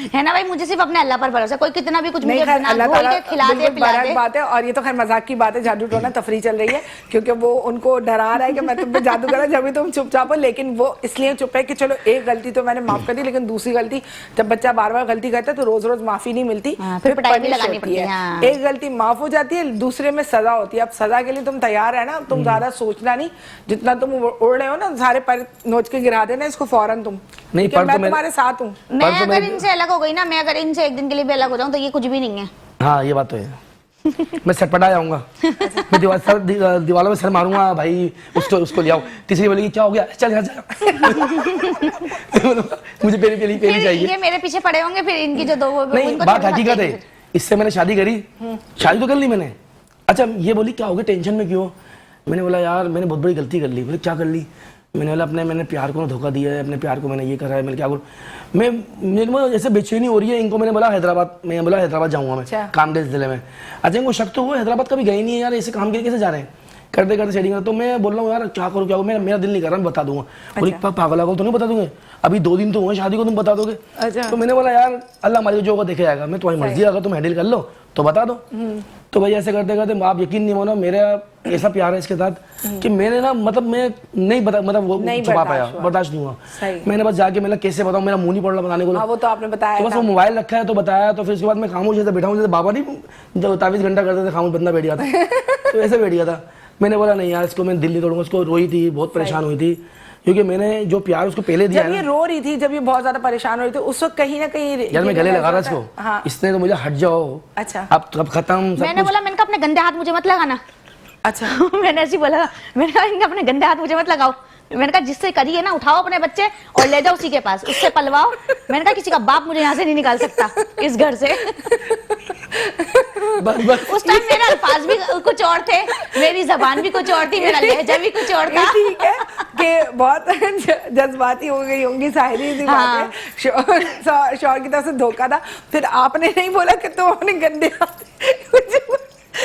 S3: है ना भाई, मुझे सिर्फ अपने अल्लाह पर भरोसा है। कोई कितना भी कुछ
S1: नहीं,
S3: मुझे
S1: खैर
S3: बना
S1: अल्लाह
S3: धोल
S1: ताला
S3: के खिला दे
S1: बिल्कुल
S3: पिला
S1: बराबर
S3: दे।
S1: बात है। और ये तो खैर मजाक की बात है, जादू टोना तफरी चल रही है, क्योंकि वो उनको डरा रहा है कि मैं तुम पे जादू करा जब भी तुम चुपचाप हो। लेकिन वो इसलिए चुप है कि चलो एक गलती तो मैंने माफ कर दी, लेकिन दूसरी गलती, जब बच्चा बार बार गलती करता है तो रोज रोज माफी नहीं मिलती,
S3: हाँ, फिर पिटाई भी
S1: punish
S3: लगानी
S1: होती
S3: पड़ती है। हाँ।
S1: एक गलती माफ हो जाती है, दूसरे में सजा होती है। अब सजा के लिए तुम तैयार है ना, तुम ज्यादा सोचना नहीं, जितना तुम उड़ रहे हो ना सारे पर नोच के गिरा देना इसको फौरन तुम,
S2: नहीं,
S1: क्योंकि
S2: पर
S1: मैं
S2: तो मैं-
S1: तुम्हारे साथ हूँ।
S3: मैं अगर इनसे अलग हो गई ना, मैं अगर इनसे एक दिन के लिए भी अलग हो जाऊं तो ये कुछ भी नहीं है।
S2: हाँ ये बात तो है। मैं सटपटा जाऊंगा, मैं दीवारों में सर मारूंगा, भाई उसको ले आओ। तीसरी बोलेगी क्या हो गया, चल यहाँ चल। मुझे पहली
S3: फिर
S2: चाहिए।
S3: ये मेरे पीछे पड़े होंगे, फिर इनकी जो दो वो
S2: नहीं,
S3: उनको
S2: बात
S3: छोड़
S2: हकीकत
S3: सकते
S2: है,
S3: हैं।
S2: इससे मैंने शादी करी, शादी तो कर ली मैंने। अच्छा ये बोली क्या हो गया, टेंशन में क्यों? मैंने बोला यार मैंने बहुत बड़ी गलती कर ली। बोले क्या कर ली? मैंने बोला मैंने प्यार को धोखा दिया है, अपने प्यार को मैंने ये करा है, मैं क्या करूँ? मेरे को जैसे बेचैनी हो रही है इनको। मैंने बोला हैदराबाद जाऊंगा मैं काम के सिलसिले में। अच्छा इनको शक तो हुआ हैदराबाद कभी गए नहीं है यार, ऐसे काम के कैसे जा रहे हैं, करते करते सेटिंग। तो मैं बोल रहा हूँ यार क्या करूँ मेरा दिल नहीं कर रहा, मैं बता दूंगा। बोली पागल तो नहीं बता दूंगे, अभी 2 दिन तो हुए शादी को, तुम बता दोगे? तो मैंने बोला यार अल्लाह हमारी जो होगा देखे जाएगा, मैं तुम्हारी मर्जी, अगर तुम हैंडल कर लो तो बता दो। तो भाई ऐसे करते करते आप यकीन नहीं मानो, मेरा ऐसा प्यार है इसके साथ कि मैंने ना मतलब मैं नहीं बता मतलब वो छुपा पाया, बर्दाश्त नहीं हुआ। मैंने बस जाके मतलब कैसे बताऊं, मेरा मुंह नहीं पड़ रहा बताने को।
S1: वो तो आपने बताया,
S2: तो बस वो मोबाइल रखा है तो बताया। तो फिर उसके बाद मैं खामोश जैसे बैठा हूँ, जैसे बाबा नहीं जब 24 घंटा करते थे खामोश बंदा बैठ गया था, तो ऐसे बैठ गया था। मैंने बोला नहीं यार इसको मैं दिल नहीं तोड़ूंगा। उसको रोई थी, बहुत परेशान हुई थी, क्योंकि मैंने जो प्यार उसको पहले दिया
S1: जब ये रो रही थी, जब ये बहुत ज्यादा परेशान हो रही थी, उस वक्त कहीं ना कहीं
S2: यार मैं गले लगा रहा इसको।
S1: हाँ।
S2: इसने तो मुझे हट जाओ,
S1: अच्छा
S2: अब कब खत्म।
S3: मैंने बोला मैंने कहा अपने गंदे हाथ मुझे मत लगाना।
S1: अच्छा
S3: मैंने ऐसे बोला, मैंने कहा इनका अपने गंदे हाथ मुझे मत लगाओ। मैंने कहा जिससे करिए ना, उठाओ अपने बच्चे और ले जाओ उसी के पास, उससे पलवाओ। मैंने कहा किसी का बाप मुझे यहाँ से नहीं निकाल सकता, इस घर से।
S2: बस
S3: उस टाइम मेरे अल्फाज भी कुछ और थे, मेरी जबान भी कुछ और थी, मेरा लहजा भी कुछ और था।
S1: ठीक है कि बहुत जज्बाती हो गई होंगी, साहिरी सी बात है। शौहर की तरफ से धोखा था, फिर आपने नहीं बोला कि तुम अपने गंदे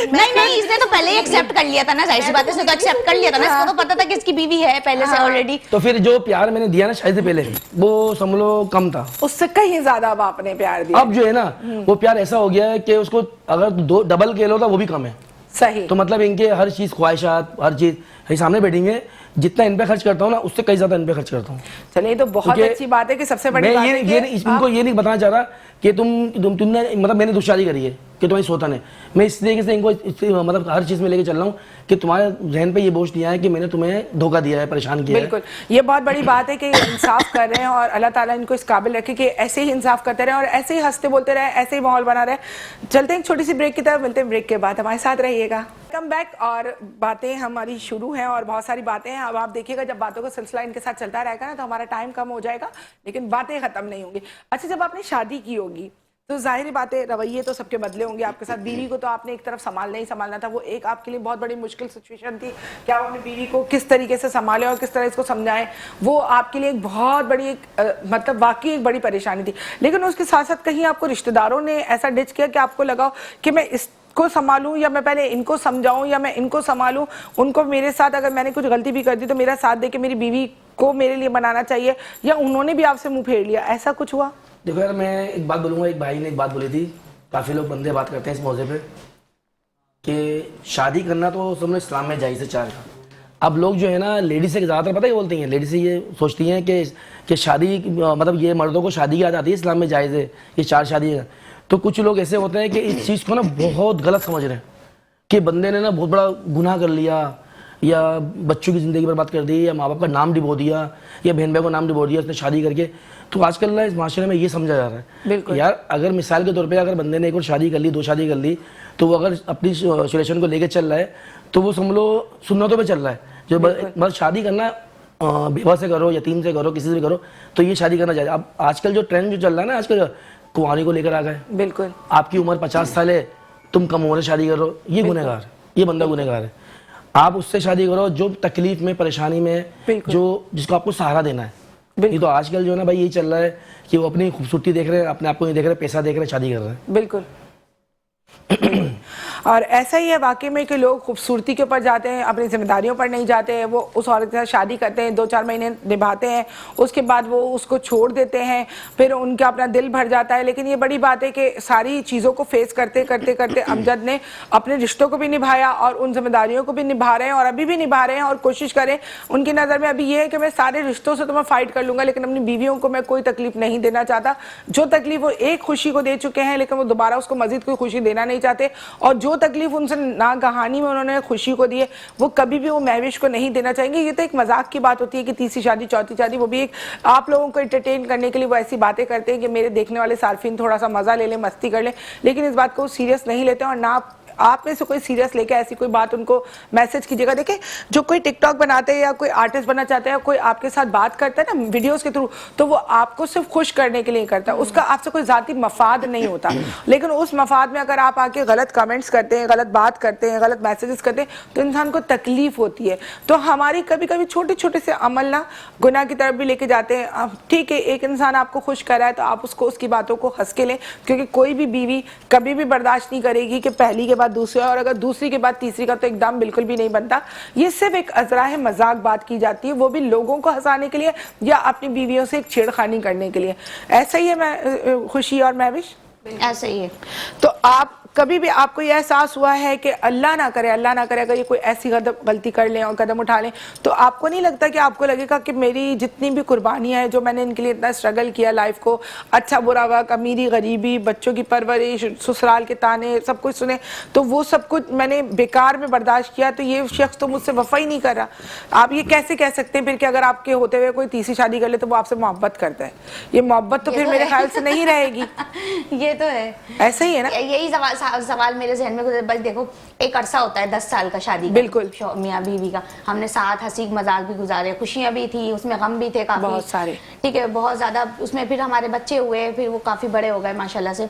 S3: नहीं इसने तो पहले ही एक्सेप्ट कर लिया था ना, जाहिर सी बात है, इसने तो एक्सेप्ट कर लिया था ना, इसको तो पता था कि इसकी बीवी है पहले से ऑलरेडी।
S2: तो फिर जो प्यार मैंने दिया ना शादी से पहले, वो समझ लो कम था,
S1: उससे कहीं ज्यादा अब आपने प्यार दिया।
S2: अब जो है ना वो प्यार ऐसा हो गया है कि उसको अगर 2 डबल के लो तो वो भी कम है।
S1: सही।
S2: तो मतलब इनके हर चीज, ख्वाहिशात, हर चीज सामने बैठेंगे, जितना इन पे खर्च करता हूँ ना उससे कई ज्यादा इन पे खर्च करता हूँ।
S1: चलिए तो बहुत अच्छी बात है कि सबसे बड़ी बात है कि
S2: इनको ये नहीं बताना चाह रहा कि तुमने मतलब मैंने दूसरी शादी करी है कि तुम्हारी सोता नहीं। मैं इस तरीके से इनको मतलब हर चीज में लेके चल रहा हूँ कि तुम्हारे जहन पे ये बोझ नहीं आया कि मैंने तुम्हें धोखा दिया है, परेशान किया है।
S1: बिल्कुल, ये बहुत बड़ी बात है कि इंसाफ कर रहे हैं और अल्लाह ताला इनको इस काबिल रखे कि ऐसे ही इंसाफ करते रहे और ऐसे ही हंसते बोलते रहे, ऐसे ही माहौल बना रहे। चलते हैं एक छोटी सी ब्रेक की तरफ, मिलते हैं ब्रेक के बाद, हमारे साथ रहिएगा। कम बैक और बातें हमारी शुरू हैं और बहुत सारी बातें हैं। अब आप देखिएगा जब बातों का सिलसिला इनके साथ चलता रहेगा ना तो हमारा टाइम कम हो जाएगा, लेकिन बातें खत्म नहीं होंगी। अच्छा, जब आपने शादी की होगी तो जाहिर बात है रवैये तो सबके बदले होंगे आपके साथ। बीवी को तो आपने एक तरफ संभालना था, वो एक आपके लिए बहुत बड़ी मुश्किल सिचुएशन थी कि आप अपनी बीवी को किस तरीके से संभालें और किस तरह इसको समझाएं। वो आपके लिए एक बहुत बड़ी मतलब वाकई एक बड़ी परेशानी थी। लेकिन उसके साथ साथ कहीं आपको रिश्तेदारों ने ऐसा डिच किया कि आपको लगा कि मैं को संभालूं या मैं पहले इनको समझाऊं या मैं इनको संभालूं, उनको मेरे साथ अगर मैंने कुछ गलती भी कर दी तो मेरा साथ दे के मेरी बीवी को मेरे लिए बनाना चाहिए, या उन्होंने भी आपसे मुंह फेर लिया, ऐसा कुछ हुआ?
S2: देखो यार मैं एक बात बोलूंगा, एक भाई ने एक बात बोली थी, काफी लोग बंदे बात करते हैं इस मौके पे कि शादी करना तो समझो इस्लाम में जायज़ है 4 का। अब लोग जो है ना लेडीज से ज़्यादातर पता है बोलती हैं, लेडीज से ये सोचती हैं कि शादी मतलब ये मर्दों को शादी की याद आती है, इस्लाम में जायज़ है ये 4 शादी है। तो कुछ लोग ऐसे होते हैं कि इस चीज़ को ना बहुत गलत समझ रहे हैं कि बंदे ने ना बहुत बड़ा गुनाह कर लिया, या बच्चों की ज़िंदगी बर्बाद कर दी, या माँ बाप का नाम डिबो दिया, या बहन भाई को नाम डिबो दिया उसने शादी करके। तो आजकल ना इस माशरे में ये समझा जा रहा है यार, अगर मिसाल के तौर पे अगर बंदे ने एक और शादी कर ली, 2 शादी कर ली, तो वो अगर अपनी सिचुएशन को लेकर चल रहा है तो वो समझ लो सुन्नतों पे चल रहा है। जो मतलब शादी करना बेवा से करो, यतीम से करो, किसी से भी करो, तो ये शादी करना चाहिए। अब आजकल जो ट्रेंड जो चल रहा है ना, आजकल कुंवारी को लेकर आ गए।
S1: बिल्कुल,
S2: आपकी उम्र 50 साल है, तुम कम उम्र शादी करो, ये गुनहगार, ये बंदा गुनहगार है। आप उससे शादी करो जो तकलीफ में, परेशानी में, जो जिसको आपको सहारा देना है, ये तो आजकल जो है ना भाई, यही चल रहा है कि वो अपनी खूबसूरती देख रहे हैं, अपने आप को नहीं देख रहे, पैसा देख रहे हैं, शादी कर रहे हैं।
S1: बिल्कुल। और ऐसा ही है वाकई में कि लोग खूबसूरती के ऊपर जाते हैं, अपनी जिम्मेदारियों पर नहीं जाते हैं। वो उस औरत के साथ शादी करते हैं, 2-4 महीने निभाते हैं, उसके बाद वो उसको छोड़ देते हैं, फिर उनका अपना दिल भर जाता है। लेकिन ये बड़ी बात है कि सारी चीज़ों को फेस करते करते करते अमजद ने अपने रिश्तों को भी निभाया और उन जिम्मेदारियों को भी निभा रहे हैं और अभी भी निभा रहे हैं। और कोशिश करें, उनकी नज़र में अभी ये है कि मैं सारे रिश्तों से तो मैं फाइट कर लूँगा, लेकिन अपनी बीवियों को मैं कोई तकलीफ नहीं देना चाहता। जो तकलीफ वो एक खुशी को दे चुके हैं, लेकिन वो दोबारा उसको मजीद कोई खुशी देना नहीं चाहते। और जो तकलीफ उनसे नागहानी में उन्होंने खुशी को दी है, वो कभी भी वो महविश को नहीं देना चाहेंगे। ये तो एक मजाक की बात होती है कि तीसरी शादी, चौथी शादी, वो भी एक आप लोगों को एंटरटेन करने के लिए वो ऐसी बातें करते हैं कि मेरे देखने वाले सार्फिन थोड़ा सा मजा ले लें, मस्ती कर लें, लेकिन इस बात को सीरियस नहीं लेते और ना आप में से कोई सीरियस लेके ऐसी कोई बात उनको मैसेज कीजिएगा। देखिए, जो कोई टिकटॉक बनाते हैं या कोई आर्टिस्ट बनना चाहते हैं या कोई आपके साथ बात करता है ना वीडियोस के थ्रू, तो वो आपको सिर्फ खुश करने के लिए करता है, उसका आपसे कोई जाती मफाद नहीं होता। लेकिन उस मफाद में अगर आप आके गलत कमेंट्स करते हैं, गलत बात करते हैं, गलत मैसेजेस करते हैं, तो इंसान को तकलीफ होती है। तो हमारी कभी कभी छोटे छोटे से अमल ना गुनाह की तरफ भी लेके जाते हैं। ठीक है, एक इंसान आपको खुश कर रहा है तो आप उसको उसकी बातों को हंस के लें, क्योंकि कोई भी बीवी कभी भी बर्दाश्त नहीं करेगी कि पहली के बाद दूसरी, और अगर दूसरी के बाद तीसरी का तो एकदम बिल्कुल भी नहीं बनता। ये सिर्फ एक अजराह मजाक बात की जाती है, वो भी लोगों को हंसाने के लिए या अपनी बीवियों से एक छेड़खानी करने के लिए। ऐसा ही है मैं खुशी और महविश,
S3: ऐसा ही है।
S1: तो आप कभी भी आपको ये एहसास हुआ है कि अल्लाह ना करे अगर ये कोई ऐसी गलती कर लें और कदम उठा लें, तो आपको नहीं लगता कि आपको लगेगा कि मेरी जितनी भी कुर्बानियां हैं, जो मैंने इनके लिए इतना स्ट्रगल किया, लाइफ को अच्छा बुरा वक्त, अमीरी गरीबी, बच्चों की परवरिश, ससुराल के ताने, सब कुछ सुने, तो वो सब कुछ मैंने बेकार में बर्दाश्त किया, तो ये शख्स तो मुझसे वफा ही नहीं कर रहा। आप ये कैसे कह सकते हैं फिर कि अगर आपके होते हुए कोई तीसरी शादी कर ले तो वो आपसे मोहब्बत करता है? ये मोहब्बत तो फिर मेरे ख्याल से नहीं रहेगी।
S3: ये तो है,
S1: ऐसा ही है ना।
S3: यही सवाल मेरे जहन में गुजर। बस देखो, एक अरसा होता है 10 साल का शादी का,
S1: बिल्कुल,
S3: मियाँ बीवी का। हमने साथ हंसी मजाक भी गुजारे, खुशियां भी थी, उसमें गम भी थे काफी,
S1: बहुत सारे, ठीक
S3: है, बहुत ज्यादा। उसमें फिर हमारे बच्चे हुए, फिर वो काफी बड़े हो गए माशाल्लाह से।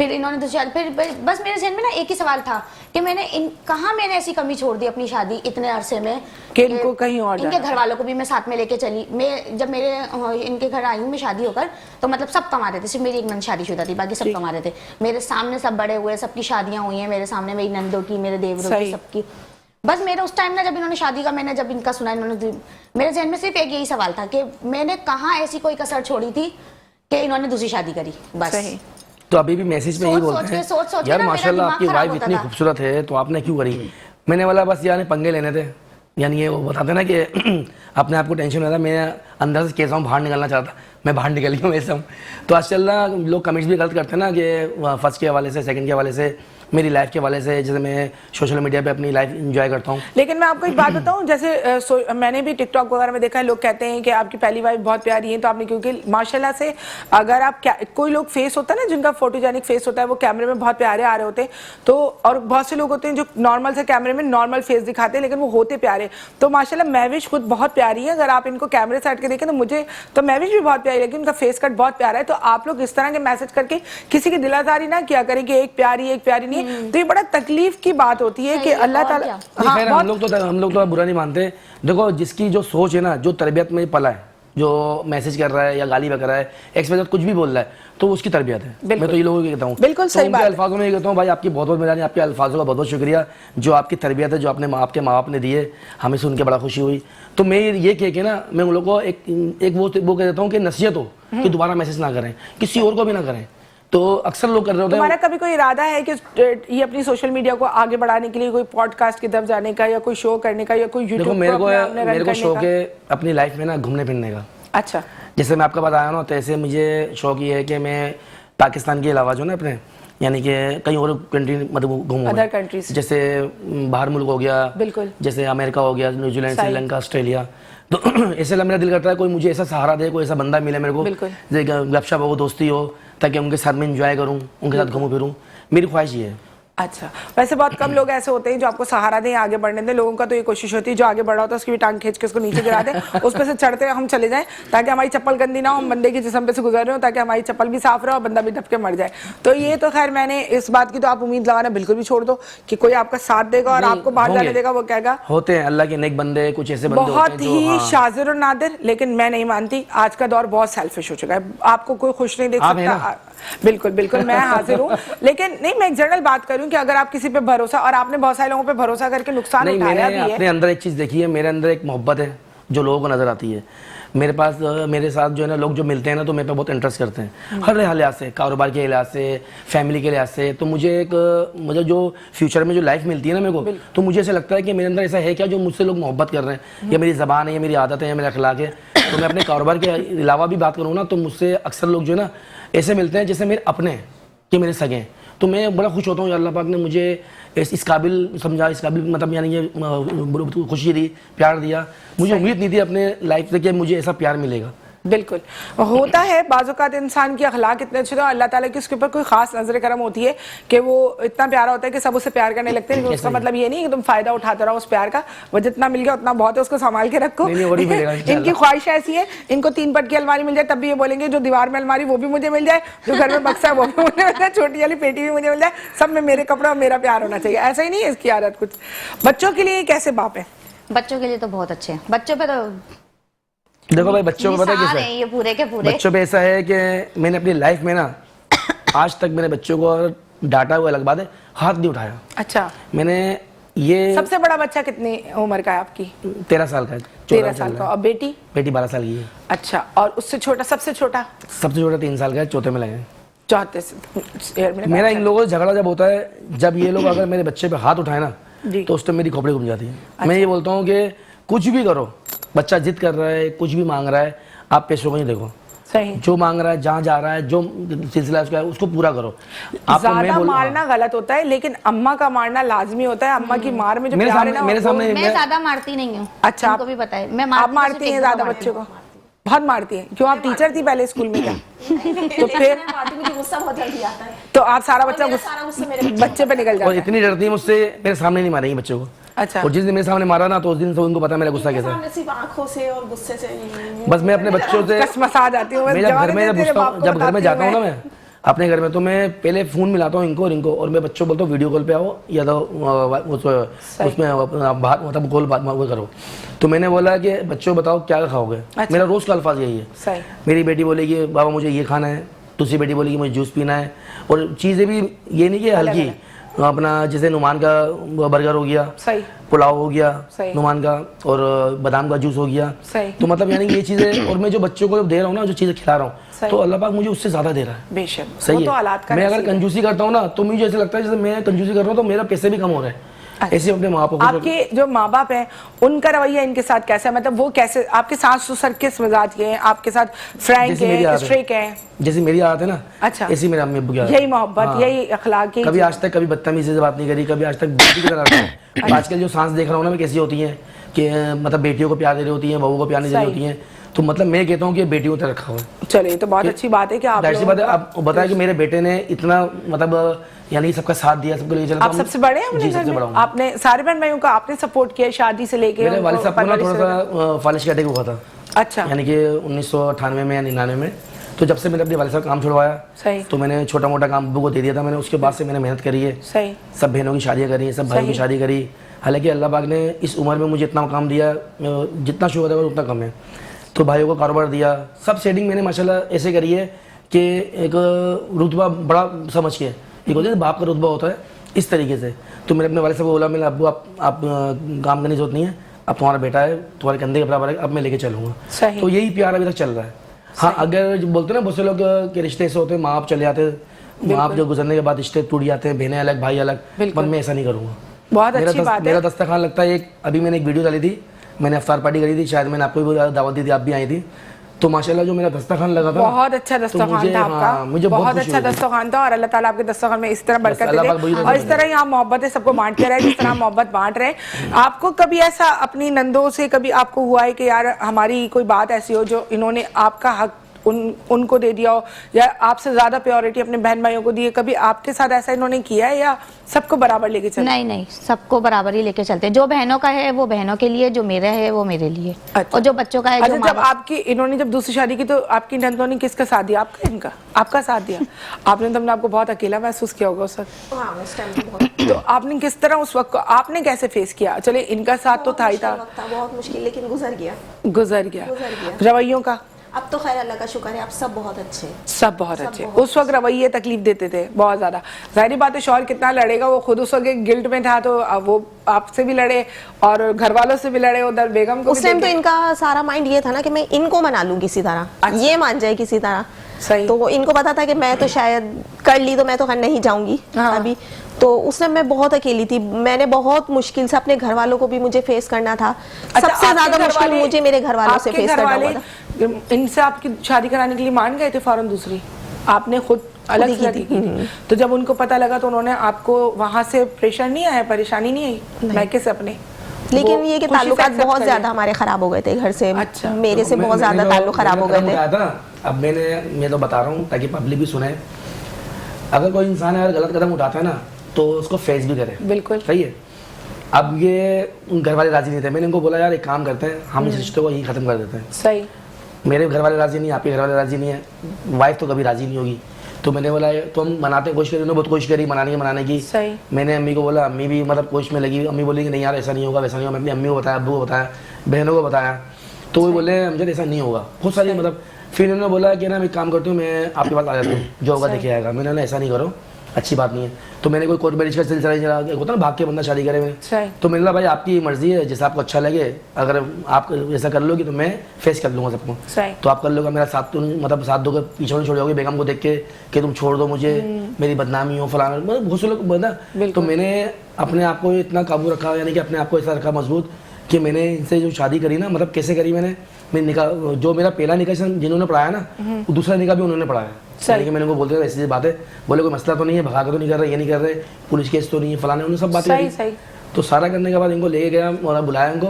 S3: फिर इन्होंने फिर बस मेरे जहन में ना एक ही सवाल था कि कहाँ मैंने ऐसी कमी छोड़ दी अपनी शादी इतने अरसे में
S1: कि इनको कहीं और
S3: इनके घर वालों को भी मैं साथ में लेके चली। मैं जब इनके घर आई हूँ मैं शादी होकर, तो मतलब सब कमा रहे थे, सिर्फ मेरी एक नंद शादीशुदा थी, बाकी सब कमा रहे थे। मेरे सामने सब बड़े हुए, सबकी शादियां हुई हैं मेरे सामने, मेरी नंदों की, मेरे देवरों की, सबकी। बस मेरे उस टाइम ना जब इन्होंने शादी का, मैंने जब इनका सुना, इन्होंने, मेरे जहन में सिर्फ एक यही सवाल था कि मैंने कहाँ ऐसी कोई कसर छोड़ी थी कि इन्होंने दूसरी शादी करी। बस
S2: तो अभी भी मैसेज में यही बोलते हैं, यार माशाल्लाह आपकी वाइफ इतनी खूबसूरत है तो आपने क्यों करी? मैंने बोला बस यानी पंगे लेने थे, यानी ये वो बताते ना कि अपने आप को टेंशन होता है, मैं अंदर से कैसा हूँ, बाहर निकलना चाहता, मैं बाहर निकल गया वैसे हूँ। तो आजकल ना लोग कमेंट्स भी गलत करते हैं ना कि फर्स्ट के हवाले से, सेकंड के हवाले से, मेरी लाइफ के हवाले से, जैसे मैं सोशल मीडिया पे अपनी लाइफ एंजॉय करता हूँ।
S1: लेकिन मैं आपको एक बात बताऊँ, जैसे मैंने भी टिकटॉक वगैरह में देखा है, लोग कहते हैं कि आपकी पहली वाइफ बहुत प्यारी है, तो आपने, क्योंकि माशाल्लाह से अगर आप कोई लोग फेस होता है ना जिनका फोटोजेनिक फेस होता है, वो कैमरे में बहुत प्यारे आ रहे होते हैं, तो और बहुत से लोग होते हैं जो नॉर्मल से कैमरे में नॉर्मल फेस दिखाते हैं लेकिन वो होते प्यारे। तो माशाल्लाह महविश खुद बहुत प्यारी है, अगर आप इनको कैमरे से हट के देखें तो मुझे तो महविश भी बहुत प्यारी, लेकिन उनका फेस कट बहुत प्यारा है। तो आप लोग इस तरह के मैसेज करके किसी की दिलाजारी ना किया करें कि एक प्यारी नहीं है, तो ये बड़ा तकलीफ की बात होती है कि अल्लाह ताला।
S2: हाँ, हम लोग तो बुरा नहीं मानते। देखो, जिसकी जो सोच है ना, जो तरबियत में पला है, जो मैसेज कर रहा है या गाली बक रहा है, एक्स कुछ भी बोल रहा है, तो उसकी तरबियत है। मैं तो ये लोगों को कहता हूँ,
S1: बिल्कुल सही बात है।
S2: अल्फाजों में कहता हूँ भाई आपकी बहुत बहुत मेहरबानी, आपके अल्फाजों का बहुत बहुत शुक्रिया, जो आपकी तरबियत है, जो आपने आपके माँ बाप ने दी है, हमें सुन के बड़ा खुशी हुई। तो मैं ये कह के ना, मैं उन लोगों को एक वो कह देता हूँ कि नसीहत हो कि दोबारा मैसेज ना करें, किसी और को भी ना करें। तो अक्सर लोग कर रहे होते हैं।
S1: तुम्हारा कभी कोई इरादा है कि ये अपनी सोशल मीडिया को आगे बढ़ाने के लिए कोई पॉडकास्ट की तरफ जाने का, या कोई शो करने का, या कोई यूट्यूब?
S2: देखो, मेरे को शौक है अपनी लाइफ में ना घूमने फिरने का।
S1: अच्छा, जैसे
S2: मैं आपको बताया ना, तो ऐसे मुझे शौक ये है कि मैं पाकिस्तान के अलावा जो ना अपने, यानी कि कहीं और कंट्री मतलब घूमूं,
S1: अदर कंट्रीज,
S2: जैसे बाहर मुल्क हो गया,
S1: बिल्कुल,
S2: जैसे अमेरिका हो गया, न्यूजीलैंड, श्रीलंका, ऑस्ट्रेलिया। तो ऐसे मेरा दिल करता है कोई मुझे ऐसा सहारा दे, कोई ऐसा बंदा मिले मेरे को, गपशप हो, दोस्ती हो, ताकि उनके साथ में एंजॉय करूं, उनके साथ घूमूं फिरूं। मेरी ख्वाहिश ये है।
S1: अच्छा, वैसे बहुत कम लोग ऐसे होते हैं जो आपको सहारा दें, आगे बढ़ने दें। लोगों का तो ये कोशिश होती है जो आगे बढ़ा होता है उसकी भी टांग खींच के उसको नीचे गिरा दें, उस पे से चढ़ते हम चले जाएं ताकि हमारी चप्पल गंदी ना हो, हम बंदे के जिस्म पे से गुजर रहे हो ताकि हमारी चप्पल भी साफ रहे और बंदा भी दबके मर जाए। तो ये तो खैर मैंने इस बात की तो आप उम्मीद लगाना बिल्कुल भी छोड़ दो कि कोई आपका साथ देगा और आपको बाहर जाने देगा। वो कहेगा
S2: होते हैं अल्लाह के नेक बंदे, कुछ ऐसे बंदे
S1: बहुत
S2: होते हैं जो,
S1: ही शाजिर और नादिर, लेकिन मैं नहीं मानती। आज का दौर बहुत सेल्फिश हो चुका है, आपको कोई खुश नहीं देख सकता। बिल्कुल बिल्कुल मैं हाजिर हूँ, लेकिन नहीं, मैं एक जनरल बात करूँ कि अगर आप किसी पे भरोसा, और आपने बहुत सारे लोगों पे भरोसा करके नुकसान उठाया भी है।
S2: अपने अंदर एक चीज देखी है, मेरे अंदर एक मोहब्बत है जो लोगों को नजर आती है। मेरे पास मेरे साथ जो है ना लोग जो मिलते हैं ना तो मेरे पे बहुत इंटरेस्ट करते हैं हर लिहाज से, कारोबार के लिहाज से, फैमिली के लिहाज से। तो मुझे जो फ्यूचर में जो लाइफ मिलती है ना मेरे को, तो मुझे ऐसा लगता है कि मेरे अंदर ऐसा है क्या जो मुझसे लोग मोहब्बत कर रहे हैं। ये मेरी ज़बान है, ये मेरी आदत है, ये मेरा अखलाक है। तो मैं अपने कारोबार के अलावा भी बात करूँ ना तो मुझसे अक्सर लोग जो है ना ऐसे मिलते हैं जैसे मेरे अपने हैं कि मेरे सगे हैं। तो मैं बड़ा खुश होता हूँ, अल्लाह पाक ने मुझे इस काबिल समझा, इस काबिल मतलब यानी ये खुशी दी, प्यार दिया। मुझे उम्मीद नहीं थी अपने लाइफ से कि मुझे ऐसा प्यार मिलेगा।
S1: बिल्कुल होता है, बाज़-औक़ात इंसान की अखलाक इतने अच्छे, तो अल्लाह ताला की उसके ऊपर कोई खास नजर करम होती है कि वो इतना प्यारा होता है कि सब उससे प्यार करने लगते हैं। उसका मतलब ये नहीं कि तुम फायदा उठाते रहो उस प्यार का, वो जितना मिल गया उतना बहुत है, उसको संभाल के रखो। इनकी ख्वाहिश ऐसी है, इनको 3 पट की अलमारी मिल जाए तब भी ये बोलेंगे जो दीवार में अलमारी वो भी मुझे मिल जाए, जो घर में बक्सा है वो भी मुझे मिल जाए, छोटी वाली पेटी भी मुझे मिल जाए, सब में मेरे कपड़े और मेरा प्यार होना चाहिए। ऐसा ही नहीं है इसकी आदत कुछ। बच्चों के लिए कैसे बाप है?
S3: बच्चों के लिए तो बहुत अच्छे हैं। बच्चों पे तो
S2: देखो भाई, बच्चों को पता है कैसा है,
S3: ये पूरे के पूरे
S2: बच्चों पे ऐसा है कि मैंने अपनी लाइफ में ना आज तक मैंने बच्चों को डांटा हुआ अलग बात है, हाथ नहीं उठाया।
S1: अच्छा,
S2: मैंने ये
S1: सबसे बड़ा बच्चा कितनी उम्र का है आपकी?
S2: 13 साल का है।
S1: 13 साल का। और बेटी?
S2: बेटी 12 साल की है।
S1: अच्छा, और उससे छोटा? सबसे छोटा
S2: 3 साल का है, चौथे में लगे।
S1: चौथे से
S2: मेरा इन लोगों से झगड़ा जब होता है, जब ये लोग अगर मेरे बच्चे पे हाथ उठाए ना तो उस टाइम मेरी खोपड़ी घूम जाती है।
S1: अच्छा।
S2: मैं ये बोलता हूँ कि कुछ भी करो, बच्चा जिद कर रहा है, कुछ भी मांग रहा है, आप पैसों को नहीं देखो,
S1: सही
S2: जो मांग रहा है, जहाँ जा रहा है, जो सिलसिला उसका है उसको पूरा करो।
S1: ज्यादा मारना गलत होता है, लेकिन अम्मा का मारना लाजमी होता है। अम्मा की मार में जो प्यार है ना,
S2: मेरे सामने
S3: मैं ज्यादा मारती नहीं हूँ।
S1: अच्छा,
S3: आपको भी पता है मैं
S1: आप मारती हैं ज्यादा बच्चों को? बहुत मारती हैं। क्यों, आप टीचर थी पहले स्कूल में क्या? तो फिर
S4: मुझे गुस्सा बहुत जल्दी आता है,
S1: तो आप सारा
S4: सारा गुस्सा मेरे
S1: बच्चे पे निकल जाता है।
S2: इतनी डरती है मुझसे, मेरे सामने नहीं मारेंगी बच्चों को।
S1: अच्छा,
S2: और जिस दिन मेरे सामने मारा ना तो उस दिन से उनको पता है मेरा गुस्सा कैसा है।
S4: सिर्फ आंखों से और गुस्से से
S2: बस मैं अपने बच्चों से
S1: कसमसा जाती हूँ।
S2: मैं जब घर में जाता हूँ ना, मैं अपने घर में तो मैं पहले फोन मिलाता हूँ इनको और मैं बच्चों बोलता हूँ वीडियो कॉल पे आओ या तो उसमें बात मतलब कॉल बात वो करो। तो मैंने बोला कि बच्चों बताओ क्या खाओगे।
S1: अच्छा।
S2: मेरा रोज का अल्फाज यही है। मेरी बेटी बोलेगी बाबा मुझे ये खाना है, दूसरी बेटी बोलेगी मुझे जूस पीना है। और चीज़ें भी ये नहीं कि हल्की, अपना जैसे नुमान का बर्गर हो गया,
S1: सही,
S2: पुलाव हो गया नुमान का, और बादाम का जूस हो गया। तो मतलब यानी ये चीज़ें, और मैं जो बच्चों को दे रहा हूँ ना, जो चीज़ें खिला रहा हूँ, तो अल्लाह पाक मुझे उससे ज़्यादा दे रहा है।
S1: बेशक
S2: सही
S1: तो
S2: है। मैं अगर कंजूसी करता हूँ ना तो मुझे ऐसा लगता है जैसे मैं कंजूसी कर रहा हूँ तो मेरा पैसे भी कम हो रहे हैं। ऐसे अपने माँ बाप,
S1: आपके जो माँ बाप हैं उनका रवैया इनके साथ कैसा है? मतलब वो कैसे, आपके सास ससुर किस मिजाज के हैं? आपके साथ फ्रैंक है, स्ट्रिक्ट है? जैसे
S2: मेरी आदत है ना,
S1: अच्छा,
S2: ऐसी मेरे अम्मी अब्बू की आदत।
S1: यही मोहब्बत, यही अखलाक।
S2: कभी आज तक कभी बदतमीजी से बात नहीं करी, कभी आज तक बेटी की तरह। आजकल जो सांस देख रहा हूँ ना मैं कैसी होती है कि मतलब बेटियों को प्यार दे रही होती है, बहू को प्यार नहीं दे रही होती है। तो मतलब मैं कहता हूँ कि बेटियों को रखा हुआ है।
S1: चलिए, तो बहुत अच्छी बात है कि आप
S2: ऐसी बात है। आप बताया कि मेरे बेटे ने इतना मतलब यानी सबका साथ दिया, सबको लेके चला।
S1: आप सबसे बड़े हैं अपने घर में? आपने सारे बहन भाइयों का आपने सपोर्ट किया शादी से लेके?
S2: मेरे वालिद साहब को ना थोड़ा सा फालिश का अटैक हुआ था।
S1: अच्छा,
S2: यानी कि 1998 में या 99 में। तो जब से मैंने अपने वालिद साहब काम छुड़वाया, तो मैंने छोटा मोटा काम अब्बू को दे दिया था मैंने। उसके बाद से मैंने मेहनत करी है,
S1: सही,
S2: सब बहनों की शादियाँ करी, सब भाइयों की शादी करी। हालांकि अल्लाह पाक ने इस उम्र में मुझे इतना काम दिया, जितना शुक्र है उतना कम है। तो भाइयों को कारोबार दिया, सब सेटिंग मैंने माशाल्लाह ऐसे करी है कि एक रुतबा बड़ा समझ के, एक होता है बाप का रुतबा होता है, इस तरीके से। तो मैंने अपने वाले साहब को बोला, मैंने अब्बू आप काम करने की जरूरत नहीं है, अब तुम्हारा बेटा है, तुम्हारे कंधे के बराबर है, अब मैं लेके चलूँगा। तो यही प्यार अभी तक चल रहा है। हाँ, अगर जो बोलते हैं ना बहुत से लोग के रिश्ते ऐसे होते हैं, माँ बाप चले जाते हैं, माँ बाप जो गुजरने के बाद रिश्ते टूट जाते हैं, बहनें अलग भाई अलग, पर मैं ऐसा नहीं करूँगा।
S1: बहुत अच्छी बात है।
S2: मेरा दस्तरखान लगता है अभी मैंने एक वीडियो डाली थी, मैंने अफ्तार पार्टी करी थी, शायद मैंने आपको भी दावत दी थी, आप भी आई थी। तो माशाल्लाह जो मेरा दस्तरखान लगा था,
S1: बहुत अच्छा दस्तरखान था आपका,
S2: मुझे
S1: बहुत अच्छा दस्तरखान था। और अल्लाह ताला आपके दस्तरखान में इस तरह बरकत दे और इस तरह ही आप मोहब्बत सबको बांटते रहे जिस तरह मोहब्बत बांट रहे। आपको कभी ऐसा अपनी नंदों से कभी आपको हुआ है कि यार हमारी कोई बात ऐसी हो जो इन्होंने आपका हक उनको दे दिया हो, या आपसे ज्यादा प्योरिटी अपने बहन भाइयों को दी है? कभी आपके साथ ऐसा इन्होंने किया है या सबको बराबर लेके चलते?
S3: नहीं नहीं, सबको बराबर ही लेके चलते हैं। जो बहनों का है वो बहनों के लिए, जो मेरा है वो मेरे लिए।
S1: अच्छा।
S3: और जो बच्चों का है,
S1: अच्छा,
S3: जो
S1: जब आपकी इन्होंने जब दूसरी शादी की तो आपकी नंदों ने किसका साथ दिया? आपका, इनका? आपका साथ दिया। आपने तो अपने आपको बहुत अकेला महसूस किया होगा उस वक्त।
S4: हाँ, उस टाइम तो बहुत
S1: तो आपने किस तरह उस वक्त को आपने कैसे फेस किया? चले इनका साथ तो था ही था,
S4: बहुत मुश्किल, लेकिन गुजर गया।
S1: गुजर गया। रवैयों का
S4: अब तो खैर अल्लाह का शुक्र है, अब सब बहुत अच्छे हैं।
S1: सब बहुत अच्छे। उस वक्त रवैये तकलीफ देते थे बहुत ज्यादा। जाहिर बात है, शौहर कितना लड़ेगा, वो खुद उस वक्त एक गिल्ट में था, तो अब वो आपसे भी लड़े और घर वालों से भी लड़े, उधर बेगम को
S4: उस टाइम तो इनका सारा माइंड ये था ना कि मैं इनको मना लूं किसी तरह,
S1: अच्छा।
S4: ये मान जाए किसी तरह।
S1: सही।
S4: तो इनको पता था कि मैं तो शायद कर ली तो मैं तो नहीं जाऊंगी
S1: हाँ।
S4: अभी। तो उस टाइम मैं बहुत अकेली थी, मैंने बहुत मुश्किल से अपने घर वालों को भी मुझे फेस करना था।
S1: अच्छा,
S4: सबसे
S1: आपके
S4: ज्यादा
S1: घर
S4: मुश्किल
S1: वाले-
S4: मुझे मेरे घर वालों से
S1: आपके
S4: फेस
S1: घर
S4: करना
S1: वाले
S4: हुआ था।
S1: इनसे आपकी शादी कराने के लिए मान गए थे फौरन दूसरी? आपने खुद अलग
S4: ही
S1: से
S4: की
S1: शादी की थी? तो जब उनको पता लगा तो उन्होंने आपको वहां से प्रेशर नहीं आया, परेशानी नहीं आई मैके से अपने?
S4: लेकिन
S1: वो
S4: ये कि
S1: खुशी से
S4: ताल्लुकात
S1: accept
S4: बहुत
S1: कर
S4: ज्यादा
S1: लिया?
S4: हमारे खराब हो गए थे घर से।
S1: अच्छा।
S4: मेरे से बहुत ज्यादा ताल्लुक खराब हो गए थे।
S2: था। अब मैं तो बता रहा हूँ ताकि पब्लिक भी सुने। अगर कोई इंसान अगर गलत कदम उठाता है ना तो उसको फेस भी करे।
S1: बिल्कुल
S2: सही है। अब ये घर वाले राजी नहीं थे, मैंने इनको बोला यार एक काम करते हैं, हम इस रिश्ते को यही खत्म कर देते हैं।
S1: सही।
S2: मेरे घर वाले राजी नहीं, आपके घर वाले राजी नहीं है, वाइफ तो कभी राजी नहीं होगी। तो मैंने बोला तो हम मनाते कोशिश करी, उन्होंने बहुत कोशिश करी मनाने की।
S1: सही।
S2: मैंने अम्मी को बोला, अम्मी भी मतलब कोशिश में लगी। अम्मी बोली कि नहीं यार ऐसा नहीं होगा, वैसा नहीं होगा। मैं अपनी अम्मी को बताया, अब्बू को बताया, बहनों को बताया, तो वो बोले अमजद ऐसा नहीं होगा। बहुत सारी मतलब फिर उन्होंने बोला कि ना मैं एक काम करती हूँ, मैं आपके पास आ जाता हूँ, जो होगा देखे आएगा। मैंने बोला ऐसा नहीं करो, अच्छी बात नहीं है। तो मैंने कोई कोर्ट मैरिज का सिलसिला नहीं चला, होता ना भाग के बंदा शादी करे
S1: सही।
S2: तो मैंने बोला भाई आपकी मर्जी है, जैसा आपको अच्छा लगे, अगर आप ऐसा कर लोगे तो मैं फेस कर लूँगा सबको।
S1: सही।
S2: तो आप कर लोगे, मेरा साथ तो मतलब साथ दोगे, पीछे नहीं छोड़ोगे बेगम को देख के कि तुम छोड़ दो मुझे, मेरी बदनामी हो फलाना, मतलब बहुत से लोग बता। तो मैंने अपने आप को इतना काबू रखा, यानी कि अपने आप को ऐसा रखा मजबूत कि मैंने इनसे जो शादी करी ना, मतलब कैसे करी मैंने निकाह, जो मेरा पहला निकाह जिन्होंने पढ़ाया ना, वो दूसरा निकाह भी उन्होंने पढ़ाया। यानी कि मैंने उनको बोलते थे ऐसी बात है, बोले कोई मसला तो नहीं है, भगा के तो नहीं कर रहे, ये नहीं कर रहे, पुलिस केस तो नहीं है, फलाने, उन्होंने सब बातें
S1: सही सही।
S2: तो सारा करने के बाद इनको लेके गया और बुलाया इनको।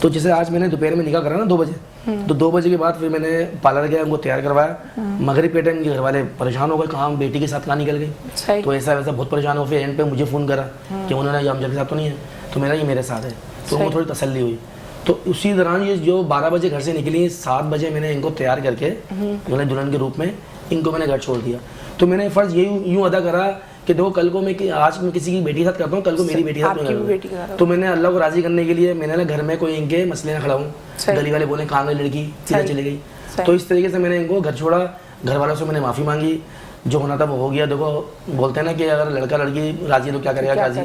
S2: तो जैसे आज मैंने दोपहर में निकाह करा ना 2 बजे, तो 2 बजे के बाद फिर मैंने पार्लर गया, उनको तैयार करवाया। मगरिब के टाइम घर वाले परेशान हो गए, कहाँ बेटी के साथ कहाँ निकल गई। तो ऐसा वैसा बहुत परेशान हो, फिर एंड पे मुझे फ़ोन करा कि उन्होंने अमजद के साथ तो नहीं है, तो मेरा ये मेरे साथ है। तो उनको थोड़ी तसल्ली हुई। तो उसी दौरान ये जो 12 बजे घर से निकली, 7 बजे मैंने इनको तैयार करके दुल्हन के रूप में इनको मैंने घर छोड़ दिया। तो मैंने फ़र्ज़ यही यूँ अदा करा कि देखो कल को मैं आज मैं किसी की बेटी के साथ करता हूँ, कल को मेरी बेटी के साथ मैं करूँगा। तो मैंने अल्लाह को राज़ी करने के लिए मैंने ना घर में कोई इनके मसले ना खड़ा हूँ, गली वाले बोले कहाँ गई लड़की, सीधा चली गई। तो इस तरीके से मैंने इनको घर छोड़ा, घर वालों से मैंने माफ़ी मांगी, जो होना था वो हो गया। देखो बोलते हैं ना कि अगर लड़का लड़की राज़ी तो क्या करेगा काजी।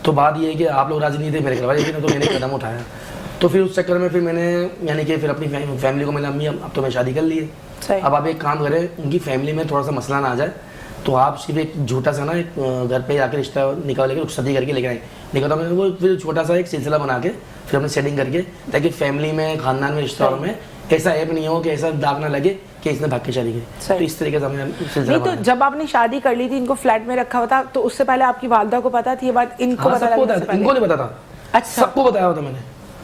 S2: तो बात ये है कि आप लोग राज़ी नहीं थे, मेरे घर वाले थे, तो मैंने कदम उठाया। तो फिर उस चक्कर में फिर मैंने यानी कि फिर अपनी फैमिली को मैंने अम्मी अब तो मैं शादी कर ली है, अब आप एक काम करें, उनकी फैमिली में थोड़ा सा मसला ना आ जाए, तो आप सिर्फ एक झूठा सा ना एक घर पे आके रिश्ता निकाल लेके रुखसती करके लेके आए। नहीं कहता मैं वो फिर छोटा सा एक सिलसिला बना के फिर हमने सेटिंग करके, ताकि फैमिली में खानदान में रिश्तेदारों में ऐसा ऐप नहीं हो कि ऐसा दाग ना लगे कि इसने भाग के शादी की। तो इस तरीके से हमने सिलसिला
S1: बनाया। तो जब आपने शादी कर ली थी, इनको फ्लैट में रखा हुआ था, तो उससे पहले आपकी वालदा को पता थी ये बात? इनको पता था?
S2: इनको नहीं पता था। अच्छा, सबको बताया हुआ था मैंने,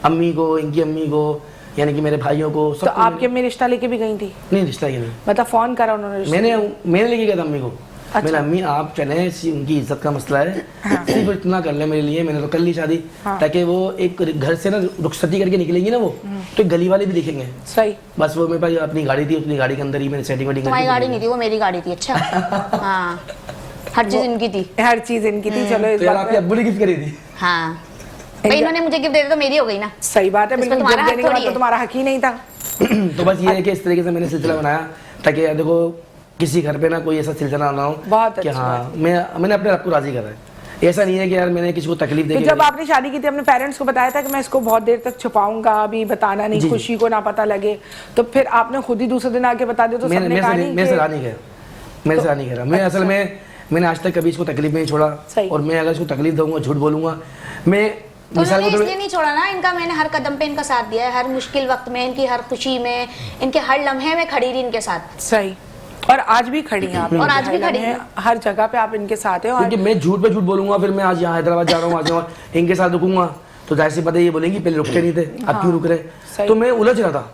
S2: अम्मी को, इनकी अम्मी को, यानी कि मेरे भाइयों को।
S1: तो आपके अम्मी रिश्ता लेके भी गई थी?
S2: नहीं, रिश्ता ही नहीं,
S1: मतलब फोन करा उन्होंने?
S2: मैंने लेके गया था अम्मी को। अच्छा। मैंने अम्मी आप चले, उनकी इज्जत का मसला है, सिर्फ इतना कर ले मेरे लिए। मैंने तो कर ली शादी, ताकि वो एक घर से ना रुखसती करके निकलेंगी ना वो, तो गली वाले भी दिखेंगे।
S1: सही।
S2: बस वो मेरे पास अपनी गाड़ी थी, अपनी गाड़ी के अंदर ही मैंने सेटिंग वेटिंग।
S3: तुम्हारी गाड़ी नहीं थी, वो मेरी गाड़ी थी। अच्छा। हाँ, हर चीज इनकी थी,
S1: हर चीज इनकी थी। चलो इस
S2: बात आपकी अब्बू ने गिफ्ट करी थी।
S3: हाँ भाई, इन्होंने मुझे गिफ्ट दे दिया तो मेरी हो गई ना।
S1: सही बात है, बिल्कुल गिफ्ट देने के बाद तो तुम्हारा हक ही नहीं था।
S2: तो बस ये है कि इस तरीके से मैंने सिलसिला बनाया, ताकि देखो किसी घर पे ना कोई ऐसा सिलसिला ना हो।
S1: बहुत
S2: कि हाँ मैंने अपने आप को राजी करा है। ऐसा नहीं है कि यार मैंने किसी को तकलीफ दी।
S1: तो जब आपने शादी की थी, अपने पेरेंट्स को बताया था कि मैं इसको बहुत देर तक छुपाऊंगा, अभी बताना नहीं, खुशी को ना पता लगे, तो फिर आपने खुद ही दूसरे दिन आके बता दिया? तो सबने कहा नहीं,
S2: मेरे से नहीं गया, मेरे से नहीं करा। मैं असल में मैंने आज तक कभी इसको तकलीफ नहीं छोड़ा, और मैं अगर इसको तकलीफ दूंगा, झूठ बोलूंगा मैं।
S3: तो इसलिए नहीं छोड़ा ना इनका, मैंने हर कदम पे इनका साथ दिया है, हर मुश्किल वक्त में, इनकी हर खुशी में, इनके हर लम्हे में खड़ी रही इनके साथ।
S1: सही। और आज भी खड़ी हैं आप?
S3: और आज भी खड़ी हैं,
S1: हर जगह पे आप इनके साथ हैं।
S2: क्योंकि मैं झूठ पे झूठ बोलूंगा, फिर मैं आज यहाँ हैदराबाद जा रहा हूँ, आज इनके साथ रुकूंगा, तो जाहिर सी बात है ये बोलेंगी पहले रुकते नहीं थे, अब क्यों रुक रहे। तो मैं उलझ रहा था,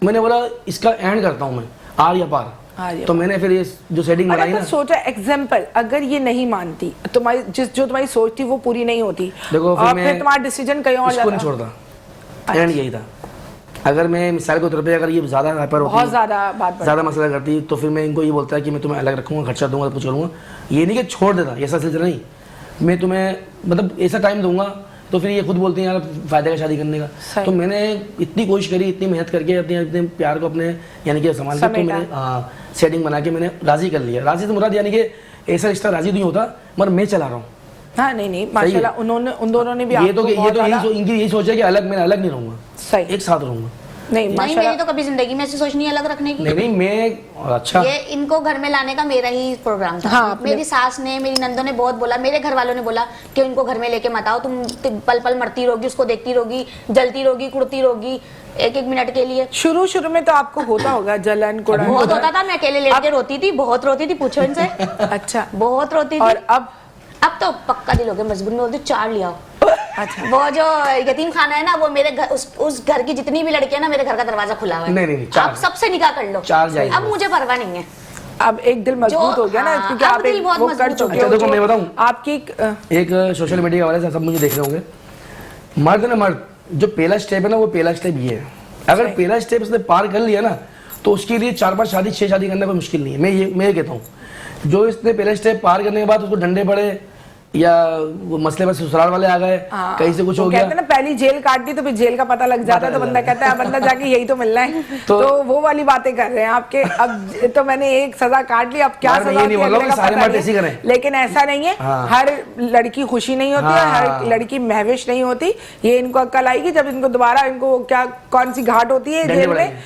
S2: मैंने बोला इसका एंड करता हूँ मैं। आर या पार। तो मैंने फिर ये जो सेटिंग बनाई ना,
S1: सोचा एग्जाम्पल अगर ये नहीं मानती तुम्हारी जो तुम्हारी सोच थी वो पूरी नहीं होती,
S2: देखो
S1: और फिर तुम्हारा डिसीजन कहीं और
S2: इसको नहीं छोड़ता। एंड यही था, अगर मैं मिसाल के तौर पे अगर ये ज़्यादा हाइपर होती,
S1: बहुत ज़्यादा
S2: मसला करती, तो फिर मैं इनको ये बोलता है कि मैं तुम्हें अलग रखूंगा, खर्चा दूंगा, कुछ करूँगा। ये नहीं कि छोड़ देता, ऐसा सिलसिला नहीं, मैं तुम्हें मतलब ऐसा टाइम दूंगा। तो फिर ये खुद बोलती हैं यार फायदा का शादी करने का। तो मैंने इतनी कोशिश करी, इतनी मेहनत करके अपने प्यार को अपने यानी कि संभाल के, तो मैंने सेटिंग बना के मैंने राजी कर लिया। राजी तो मुराद यानी कि ऐसा रिश्ता राजी नहीं होता, मगर मैं चला रहा हूँ।
S1: हाँ नहीं माशाल्लाह उन दोनों ने भी
S2: इनकी यही सोचा कि अलग, मैं अलग नहीं रहूँगा,
S1: सही
S2: एक साथ रहूँगा।
S3: नहीं मेरी तो कभी जिंदगी में ऐसी सोच नहीं अलग रखने की।
S2: नहीं मैं अच्छा,
S3: ये इनको घर में लाने का मेरा ही प्रोग्राम था।
S1: हाँ,
S3: मेरी सास ने, मेरी नंदों ने बहुत बोला, मेरे घर वालों ने बोला कि इनको घर में लेके मत आओ, तुम पल पल मरती रहोगी, उसको देखती रहोगी, जलती रहोगी, कुड़ती रहोगी एक मिनट के लिए।
S1: शुरू में तो आपको होता होगा जलन कुड़न,
S3: बहुत होता था। मैं अकेले लेट के रोती थी, बहुत रोती थी, पूछो इनसे।
S1: अच्छा,
S3: बहुत रोती थी।
S1: और
S3: अब तो पक्का दिल हो गया, मजबूर में बोलती 4 ले आओ।
S1: अच्छा,
S3: वो जो यतीम खाना है ना, वो मेरे घर, उस घर की जितनी भी लड़कियां ना, मेरे घर का दरवाजा खुला हुआ है।
S2: नहीं,
S3: आप सबसे निकाह कर लो,
S2: 4 जाएगी।
S3: अब मुझे परवाह नहीं है।
S1: अब एक दिल मजबूत हो गया ना, क्योंकि आप एक वो कर चुके हो।
S2: देखो मैं बताऊं,
S1: आपकी
S2: एक सोशल मीडिया वाले से सब मुझे देख रहे होंगे, मर्द ना मर्द, जो पहला स्टेप है ना, वो पहला स्टेप ये है। अगर पहला स्टेप उसने पार कर लिया ना, तो उसके लिए 4-5 शादी 6 शादी करना कोई मुश्किल नहीं है। मैं ये कहता हूँ, जो इसने पहले स्टेप पार करने के बाद उसको डंडे पड़े या वो मसले में ससुराल वाले आ गए, कहीं से कुछ हो गया,
S1: कहते हैं ना पहली जेल काट दी तो फिर जेल का पता लग जाता है, तो बंदा कहता है बंदा जाके यही तो मिलना है। तो वो वाली बातें कर रहे हैं आपके। अब तो मैंने एक सजा काट ली, अब क्या सजा, लेकिन ऐसा नहीं है। हर लड़की खुशी नहीं होती है, हर लड़की महविश नहीं होती। ये इनको अक्ल आएगी जब इनको दोबारा, इनको क्या कौन सी घाट होती है जेल में,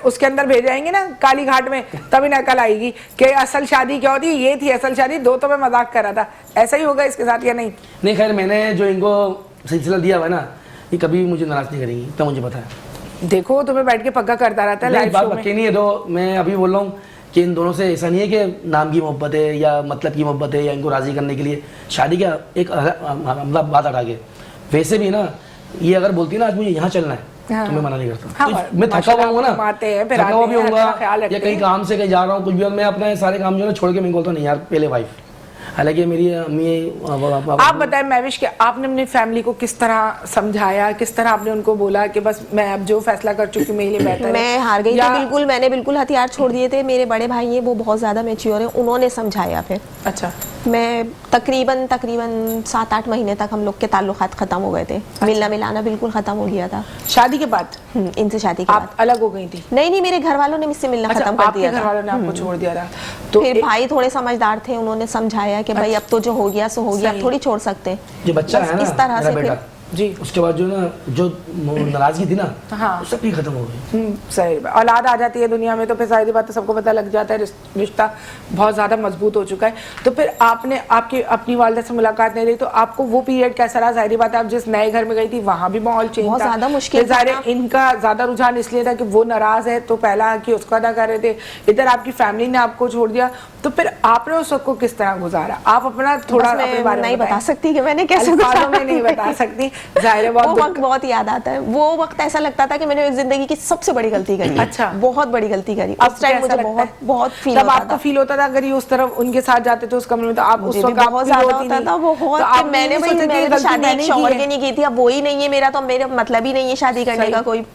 S1: उसके अंदर भेज जाएंगे ना काली घाट में, तब इन्हें अकल आएगी कि असल शादी क्या होती है। ये थी असल शादी, दो तो मैं मजाक कर रहा था। ऐसा ही होगा इसके साथ या नहीं?
S2: खैर मैंने जो इनको सिलसिला दिया हुआ है ना, ये कभी मुझे नाराज नहीं करेंगी, तो मुझे पता है।
S1: देखो तुम्हें बैठ के पक्का करता रहता है लाइव शो में।
S2: नहीं है तो मैं अभी बोल रहा हूँ कि इन दोनों से ऐसा नहीं है कि नाम की मोहब्बत है या मतलब की मोहब्बत है या इनको राजी करने के लिए शादी का एक मतलब बात हटा के। वैसे भी ना, ये अगर बोलती ना आज मुझे यहाँ चलना है, तो मैं मना नहीं करता। मैं थका हुआ हूँ ना, थका हुआ भी होऊंगा, या कहीं काम से कहीं जा रहा हूँ कुछ भी, और मैं अपने सारे काम जो है छोड़ के मैं बोलता हूँ नहीं यार पहले वाइफ। हालांकि मेरी अम्मी,
S1: आप बताएं महविश के, आपने अपनी फैमिली को किस तरह समझाया, किस तरह आपने उनको बोला कि बस मैं अब जो फैसला कर चुकी मेरे लिए बेहतर है?
S4: मैं हार गई थी बिल्कुल, मैंने बिल्कुल हथियार छोड़ दिए थे। मेरे बड़े भाई हैं, वो बहुत ज्यादा मैच्योर हैं, उन्होंने समझाया। फिर
S1: अच्छा,
S4: मैं तकरीबन 7-8 महीने तक हम लोग के ताल्लुकात खत्म हो गए थे। मिलना मिलाना बिल्कुल खत्म हो गया था
S1: शादी के बाद।
S4: इनसे शादी के बाद
S1: अलग हो गई थी?
S4: नहीं, मेरे घर वालों ने मुझसे मिलना खत्म कर दिया था।
S1: घर वालों ने आपको छोड़ दिया था? तो
S4: फिर भाई थोड़े समझदार थे, उन्होंने समझाया कि भाई अब तो जो हो गया सो हो गया, अब थोड़ी छोड़ सकते।
S2: जो बच्चा है ना,
S4: इस तरह से
S2: बेटा
S1: जी,
S2: उसके बाद जो ना जो नाराजगी थी ना, वो सब भी खत्म हो गई।
S1: सही। औलाद आ जाती है दुनिया में तो फिर सारी बात सबको पता लग जाता है, रिश्ता बहुत ज्यादा मजबूत हो चुका है। तो फिर आपने आपकी अपनी वालिदा से मुलाकात नहीं रही, तो आपको वो पीरियड कैसा रहा? जाहिर बात है आप जिस नए घर में गई थी वहां भी माहौल चेंज था,
S4: बहुत ज्यादा मुश्किल था।
S1: इनका ज्यादा रुझान इसलिए था कि वो नाराज है तो पहला कि उसको अदा कर रहे थे, इधर आपकी फैमिली ने आपको छोड़ दिया। तो फिर आपने उस वक्त को किस तरह गुजारा? आप अपना थोड़ा अपने बारे में
S4: नहीं बता सकती कि मैंने कैसे
S1: गुजारा, में नहीं बता सकती, जाहिर है।
S4: वो वक्त बहुत याद आता है। वो वक्त ऐसा लगता था कि मैंने जिंदगी की सबसे बड़ी गलती करी।
S1: अच्छा,
S4: बहुत बड़ी गलती करी। उस टाइम मुझे बहुत फील होता था।
S1: आपको फील होता था अगर ये उस तरफ उनके साथ जाते थे उस कमरे में, तो आप उस वक्त
S4: बहुत ज्यादा होता था। बहुत मैंने शादी शौहर के नहीं की थी, अब वो ही नहीं है मेरा, तो मेरा मतलब ही नहीं है शादी करने का कोई।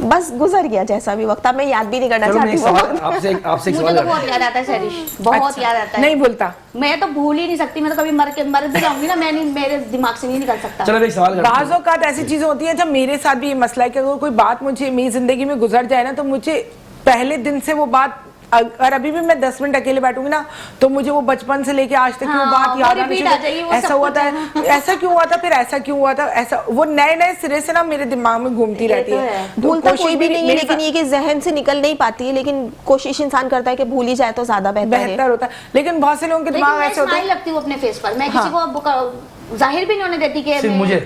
S4: बस गुजर गया जैसा भी वक्त, अब मैं याद भी नहीं करना चाहती।
S2: आपसे
S3: मुझे तो बहुत याद आता है सैरिश, बहुत याद आता है।
S1: नहीं भूलता,
S3: मैं तो भूल ही नहीं सकती। मैं तो कभी मर भी जाऊंगी ना, मैं नहीं, मेरे दिमाग से नहीं निकल सकता।
S2: चलो एक सवाल करते हैं।
S1: बाज़ औक़ात ऐसी चीजें होती हैं, जब मेरे साथ भी ये मसला है कि अगर कोई बात मुझे मेरी जिंदगी में गुजर जाए ना, तो मुझे पहले दिन से वो बात, अगर अभी भी मैं 10 मिनट अकेले बैठूंगी ना, तो मुझे वो बचपन से लेके आज तक की वो बात याद आनी चाहिए। ऐसा हुआ था, ऐसा क्यों हुआ था, फिर ऐसा क्यों हुआ था, ऐसा वो नए सिरे से ना मेरे दिमाग में घूमती रहती है।
S4: भूलता कोई भी नहीं है, लेकिन ये कि जहन से निकल नहीं पाती है, लेकिन कोशिश इंसान करता है कि भूल ही जाए तो ज्यादा बेहतर होता है।
S1: लेकिन बहुत से लोगों के दिमाग ऐसे होते हैं,
S3: लगती हूँ अपने फेस पर, मैं किसी को जाहिर भी नहीं होने देती कि
S2: मुझे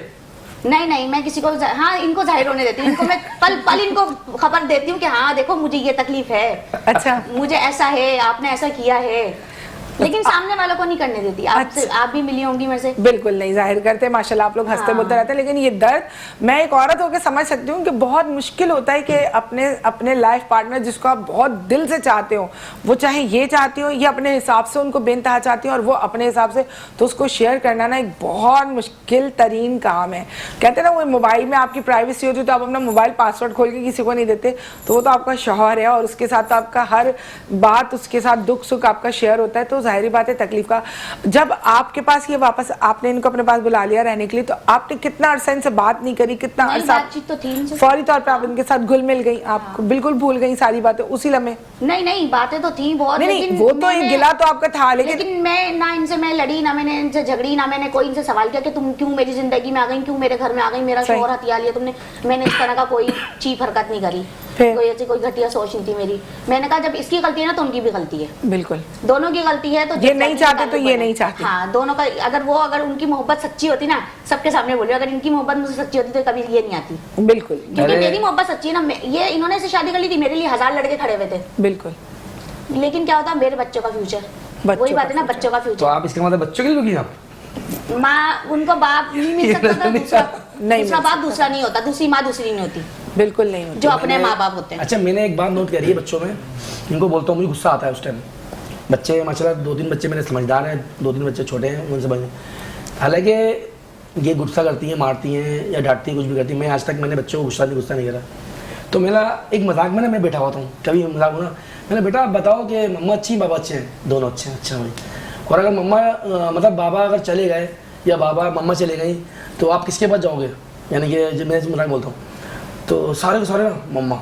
S3: नहीं, मैं किसी को, हाँ इनको जाहिर होने देती हूँ। इनको मैं पल इनको खबर देती हूँ कि हाँ देखो मुझे ये तकलीफ है,
S1: अच्छा
S3: मुझे ऐसा है, आपने ऐसा किया है। लेकिन सामने वालों को नहीं करने देती। आप भी मिली होंगी मेरे से।
S1: बिल्कुल नहीं, जाहिर करते माशाल्लाह आप लोग हंसते बोलते रहते हैं, लेकिन ये दर्द मैं एक औरत होकर समझ सकती हूँ कि बहुत मुश्किल होता है कि अपने लाइफ पार्टनर जिसको आप बहुत दिल से चाहते हो, वो चाहे ये चाहती हो या अपने हिसाब से उनको बेनतहा चाहती हो और वो अपने हिसाब से, तो उसको शेयर करना ना एक बहुत मुश्किल तरीन काम है। कहते हैं ना वो मोबाइल में आपकी प्राइवेसी होती है तो आप अपना मोबाइल पासवर्ड खोल के किसी को नहीं देते, तो वो तो आपका शौहर है और उसके साथ आपका हर बात, उसके साथ दुख सुख आपका शेयर होता है, तो जाहिर बात है तकलीफ का। जब आपके पास ये वापस आपने इनको अपने पास बुला लिया रहने के लिए, तो आपने कितना अरसा इनसे बात नहीं करी, कितना अरसा
S3: बातचीत तो थी,
S1: फौरी तौर पे आप इनके साथ घुल मिल गई, आप बिल्कुल भूल गई सारी बातें उसी लम्हे?
S3: नहीं बातें तो थी बहुत,
S1: नहीं वो तो एक गिला तो आपका था,
S3: लेकिन मैं ना इनसे मैं लड़ी, ना मैंने इनसे झगड़ी, ना मैंने कोई इनसे सवाल किया कि तुम क्यों मेरी जिंदगी में आ गई, क्यों मेरे घर में आ गई, मेरा शोहर हथिया लिया तुमने। मैंने इस तरह का कोई चीप हरकत नहीं करी, कोई ऐसी कोई घटिया सोच नहीं थी मेरी। मैंने कहा जब इसकी गलती है ना तो उनकी भी गलती है, बिल्कुल दोनों की गलती है। तो
S1: ये नहीं चाहते तो ये नहीं चाहते,
S3: हाँ दोनों का। अगर उनकी मोहब्बत सच्ची होती ना, सबके सामने बोलिए, अगर इनकी मोहब्बत मुझसे सच्ची होती तो कभी ये नहीं आती।
S1: बिल्कुल,
S3: क्योंकि मेरी मोहब्बत सच्ची है ना। ये इन्होंने से शादी कर ली थी, मेरे लिए 1000 लड़के खड़े हुए थे,
S1: बिल्कुल,
S3: लेकिन क्या होता मेरे बच्चों का फ्यूचर, वही बात है ना, बच्चों का फ्यूचर। तो
S2: आप इसके मतलब बच्चों के लिए लगी आप?
S3: माँ उनको बाप नहीं मिल सकता था, दूसरा बाप दूसरा नहीं होता, दूसरी माँ दूसरी नहीं होती,
S1: बिल्कुल नहीं होती
S3: जो अपने माँ बाप होते हैं।
S2: अच्छा, मैंने एक बात नोट करी है बच्चों में, इनको बोलता हूँ मुझे गुस्सा आता है उस टाइम। बच्चे माशाल्लाह 2-3 बच्चे मेरे समझदार हैं, 2-3 बच्चे छोटे हैं, उनसे समझ। हालांकि ये गुस्सा करती हैं, मारती हैं या डांटती हैं, कुछ भी करती हैं, मैं आज तक मैंने बच्चों को गुस्सा नहीं करा। तो मेरा एक मजाक में ना मैं बैठा हुआ था, कभी मजाक हुआ, मैंने बेटा आप बताओ कि मम्मा अच्छी बाबा अच्छे हैं? दोनों अच्छे हैं। अच्छा भाई, और अगर मम्मा मतलब बाबा अगर चले गए या बाबा मम्मा चले गई तो आप किसके पास जाओगे? यानी कि जब मैं मजाक बोलता हूँ तो सारे के सारे मम्मा।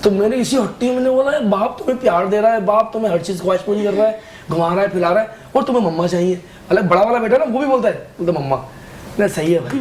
S2: तो मैंने इसी हट्टी मैंने बोला बाप तुम्हें प्यार दे रहा है, बाप तुम्हें हर चीज़ ख्वाहिश पूरी कर रहा है, घुमा रहा है, फिला रहा है, और तुम्हें मम्मा चाहिए। अलग बड़ा वाला बेटा ना वो भी बोलता है, बोलता मम्मा। नहीं सही है भाई।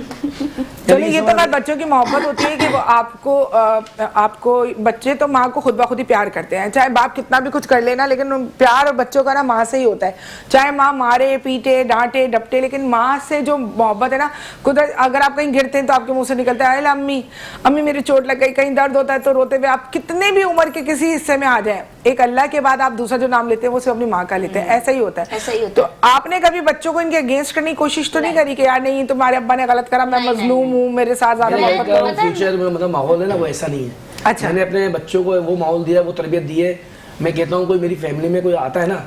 S1: चलिए ये तो बात बच्चों की मोहब्बत होती है कि वो आपको बच्चे तो माँ को खुद ब खुद ही प्यार करते हैं, चाहे बाप कितना भी कुछ कर लेना, लेकिन प्यार बच्चों का ना माँ से ही होता है। चाहे माँ मारे पीटे डांटे डपटे, लेकिन माँ से जो मोहब्बत है ना, खुद अगर आप कहीं गिरते हैं तो आपके मुंह से निकलता है अम्मी अम्मी मेरी चोट लग गई, कहीं दर्द होता है तो रोते हुए आप कितने भी उम्र के किसी हिस्से में आ जाए, एक अल्लाह के बाद आप दूसरा जो नाम लेते हैं वो सिर्फ अपनी माँ का लेते हैं। ऐसा ही होता है। तो आपने कभी बच्चों को इनके अगेंस्ट करने की कोशिश तो नहीं करी कि यार नहीं तुम्हारे अब्बा ने गलत करा, मैं मजलूम हूँ, मेरे साथ ज्यादा
S2: फ्यूचर में मतलब माहौल है ना वो ऐसा नहीं है। अच्छा, मैंने अपने बच्चों को वो माहौल दिया, वो तरबियत दी है। मैं कहता हूँ कोई मेरी फैमिली में कोई आता है ना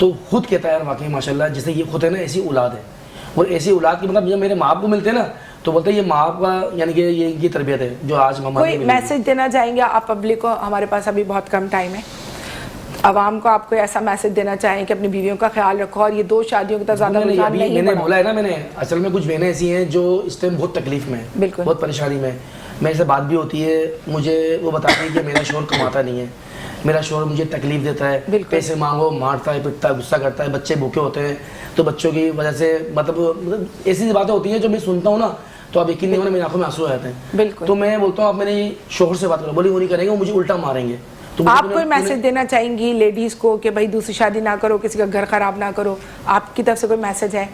S2: तो खुद कहता है यार वाकई माशाल्लाह जैसे ये खुद है ना ऐसी औलाद है, और ऐसी औलाद की मतलब जब मेरे माँ बाप को मिलते हैं ना तो बोलते हैं ये माँ बाप का यानी कि ये तरबियत है जो आज मम्मा।
S1: कोई मैसेज देना चाहेंगे आप पब्लिक को? हमारे पास अभी बहुत कम टाइम है, आवाम को आपको ऐसा मैसेज देना चाहें कि अपनी बीवियों का ख्याल रखो और ये 2 शादियों की तरफ ज्यादा रुझान नहीं।
S2: मैंने बोला है ना, मैंने असल में कुछ बहनें ऐसी हैं जो इस टाइम बहुत तकलीफ में है, बिल्कुल बहुत परेशानी में। मेरे से बात भी होती है, मुझे वो बताती है कि मेरा शोहर कमाता नहीं है, मेरा शोहर मुझे तकलीफ देता है, पैसे मांगो मारता है, पिटता है, गुस्सा करता है, बच्चे भूखे होते हैं तो बच्चों की वजह से मतलब ऐसी बातें होती हैं जो मैं सुनता हूँ ना तो आप यकीन नहीं होना मेरी आंखों में आंसू आ जाते हैं। बिल्कुल। तो मैं बोलता हूँ आप मेरे शोहर से बात करो, बोली वो नहीं करेंगे, वो मुझे उल्टा मारेंगे।
S1: आप कोई मैसेज देना चाहेंगी लेडीज को कि भाई दूसरी शादी ना करो, किसी का घर खराब ना करो? आपकी तरफ से कोई मैसेज है?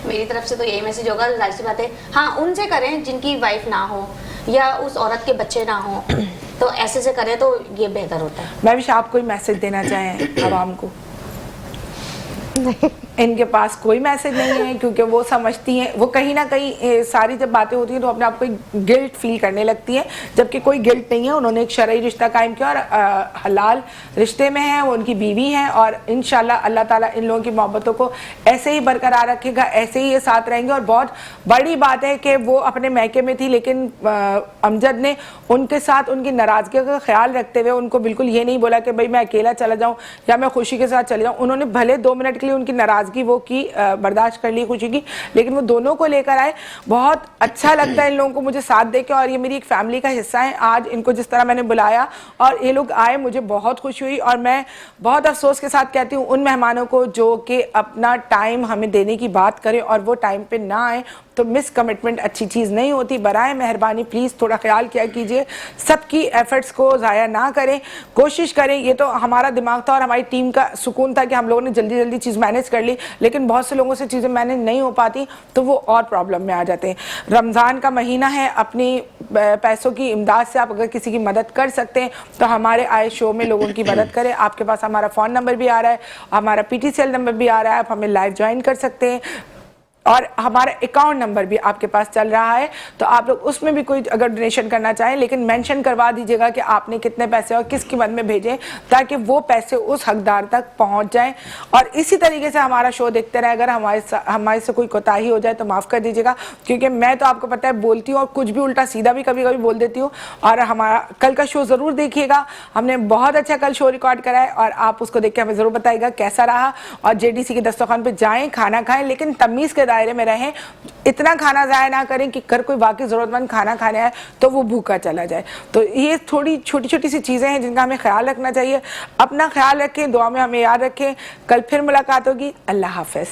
S3: मेरी तरफ से तो यही मैसेज होगा, जाहिर सी बात है, हाँ उनसे करें जिनकी वाइफ ना हो या उस औरत के बच्चे ना हो, तो ऐसे से करें तो ये बेहतर होता है।
S1: मैं भी आप कोई मैसेज देना चाहें आवाम को? इनके पास कोई मैसेज नहीं है क्योंकि वो समझती हैं, वो कहीं ना कहीं सारी जब बातें होती हैं तो अपने आप को गिल्ट फील करने लगती हैं, जबकि कोई गिल्ट नहीं है। उन्होंने एक शरई रिश्ता कायम किया और हलाल रिश्ते में है, वो उनकी बीवी हैं और इंशाल्लाह अल्लाह ताला इन लोगों की मोहब्बतों को ऐसे ही बरकरार रखेगा, ऐसे ही ये साथ रहेंगे। और बहुत बड़ी बात है कि वो अपने मैके में थी लेकिन अमजद ने उनके साथ उनकी नाराज़गी का ख्याल रखते हुए उनको बिल्कुल ये नहीं बोला कि भाई मैं अकेला चला जाऊँ या मैं खुशी के साथ चले जाऊँ। उन्होंने भले 2 मिनट के लिए उनकी नाराज़गी वो की, बर्दाश्त कर ली खुशी की, लेकिन वो दोनों को लेकर आए। बहुत अच्छा लगता है इन लोगों को मुझे साथ देके, और ये मेरी एक फैमिली का हिस्सा है। आज इनको जिस तरह मैंने बुलाया और ये लोग आए, मुझे बहुत खुशी हुई। और मैं बहुत अफसोस के साथ कहती हूँ उन मेहमानों को जो कि अपना टाइम हमें देने की बात करें और वो टाइम पे ना आए, तो मिस कमिटमेंट अच्छी चीज़ नहीं होती। बराए मेहरबानी प्लीज़ थोड़ा ख्याल किया कीजिए, सबकी एफर्ट्स को ज़ाया ना करें, कोशिश करें। ये तो हमारा दिमाग था और हमारी टीम का सुकून था कि हम लोगों ने जल्दी जल्दी चीज़ मैनेज कर ली, लेकिन बहुत से लोगों से चीज़ें मैनेज नहीं हो पाती तो वो और प्रॉब्लम में आ जाते हैं। रमज़ान का महीना है, अपनी पैसों की इमदाद से आप अगर किसी की मदद कर सकते हैं तो हमारे आए शो में लोगों की मदद करें। आपके पास हमारा फ़ोन नंबर भी आ रहा है, हमारा PTCL नंबर भी आ रहा है, आप हमें लाइव ज्वाइन कर सकते हैं और हमारा अकाउंट नंबर भी आपके पास चल रहा है, तो आप लोग उसमें भी कोई अगर डोनेशन करना चाहें, लेकिन मेंशन करवा दीजिएगा कि आपने कितने पैसे और किस कीमत में भेजें, ताकि वो पैसे उस हकदार तक पहुंच जाएं। और इसी तरीके से हमारा शो देखते रहे। अगर हमारे से कोई कोताही हो जाए तो माफ़ कर दीजिएगा, क्योंकि मैं तो आपको पता है बोलती हूँ और कुछ भी उल्टा सीधा भी कभी कभी बोल देती हूँ। और हमारा कल का शो ज़रूर देखिएगा, हमने बहुत अच्छा कल शो रिकॉर्ड करा है और आप उसको देख के हमें ज़रूर बताइएगा कैसा रहा। और JDC के दस्तरखान पर जाएँ, खाना खाएँ, लेकिन तमीज़ के दायरे में रहें। इतना खाना ज़ाया ना करें कि अगर कोई वाकई ज़रूरतमंद खाना खाने आए तो वो भूखा चला जाए। तो ये थोड़ी छोटी छोटी सी चीज़ें हैं जिनका हमें ख्याल रखना चाहिए। अपना ख्याल रखें, दुआ में हमें याद रखें। कल फिर मुलाकात होगी। अल्लाह हाफ़िज़।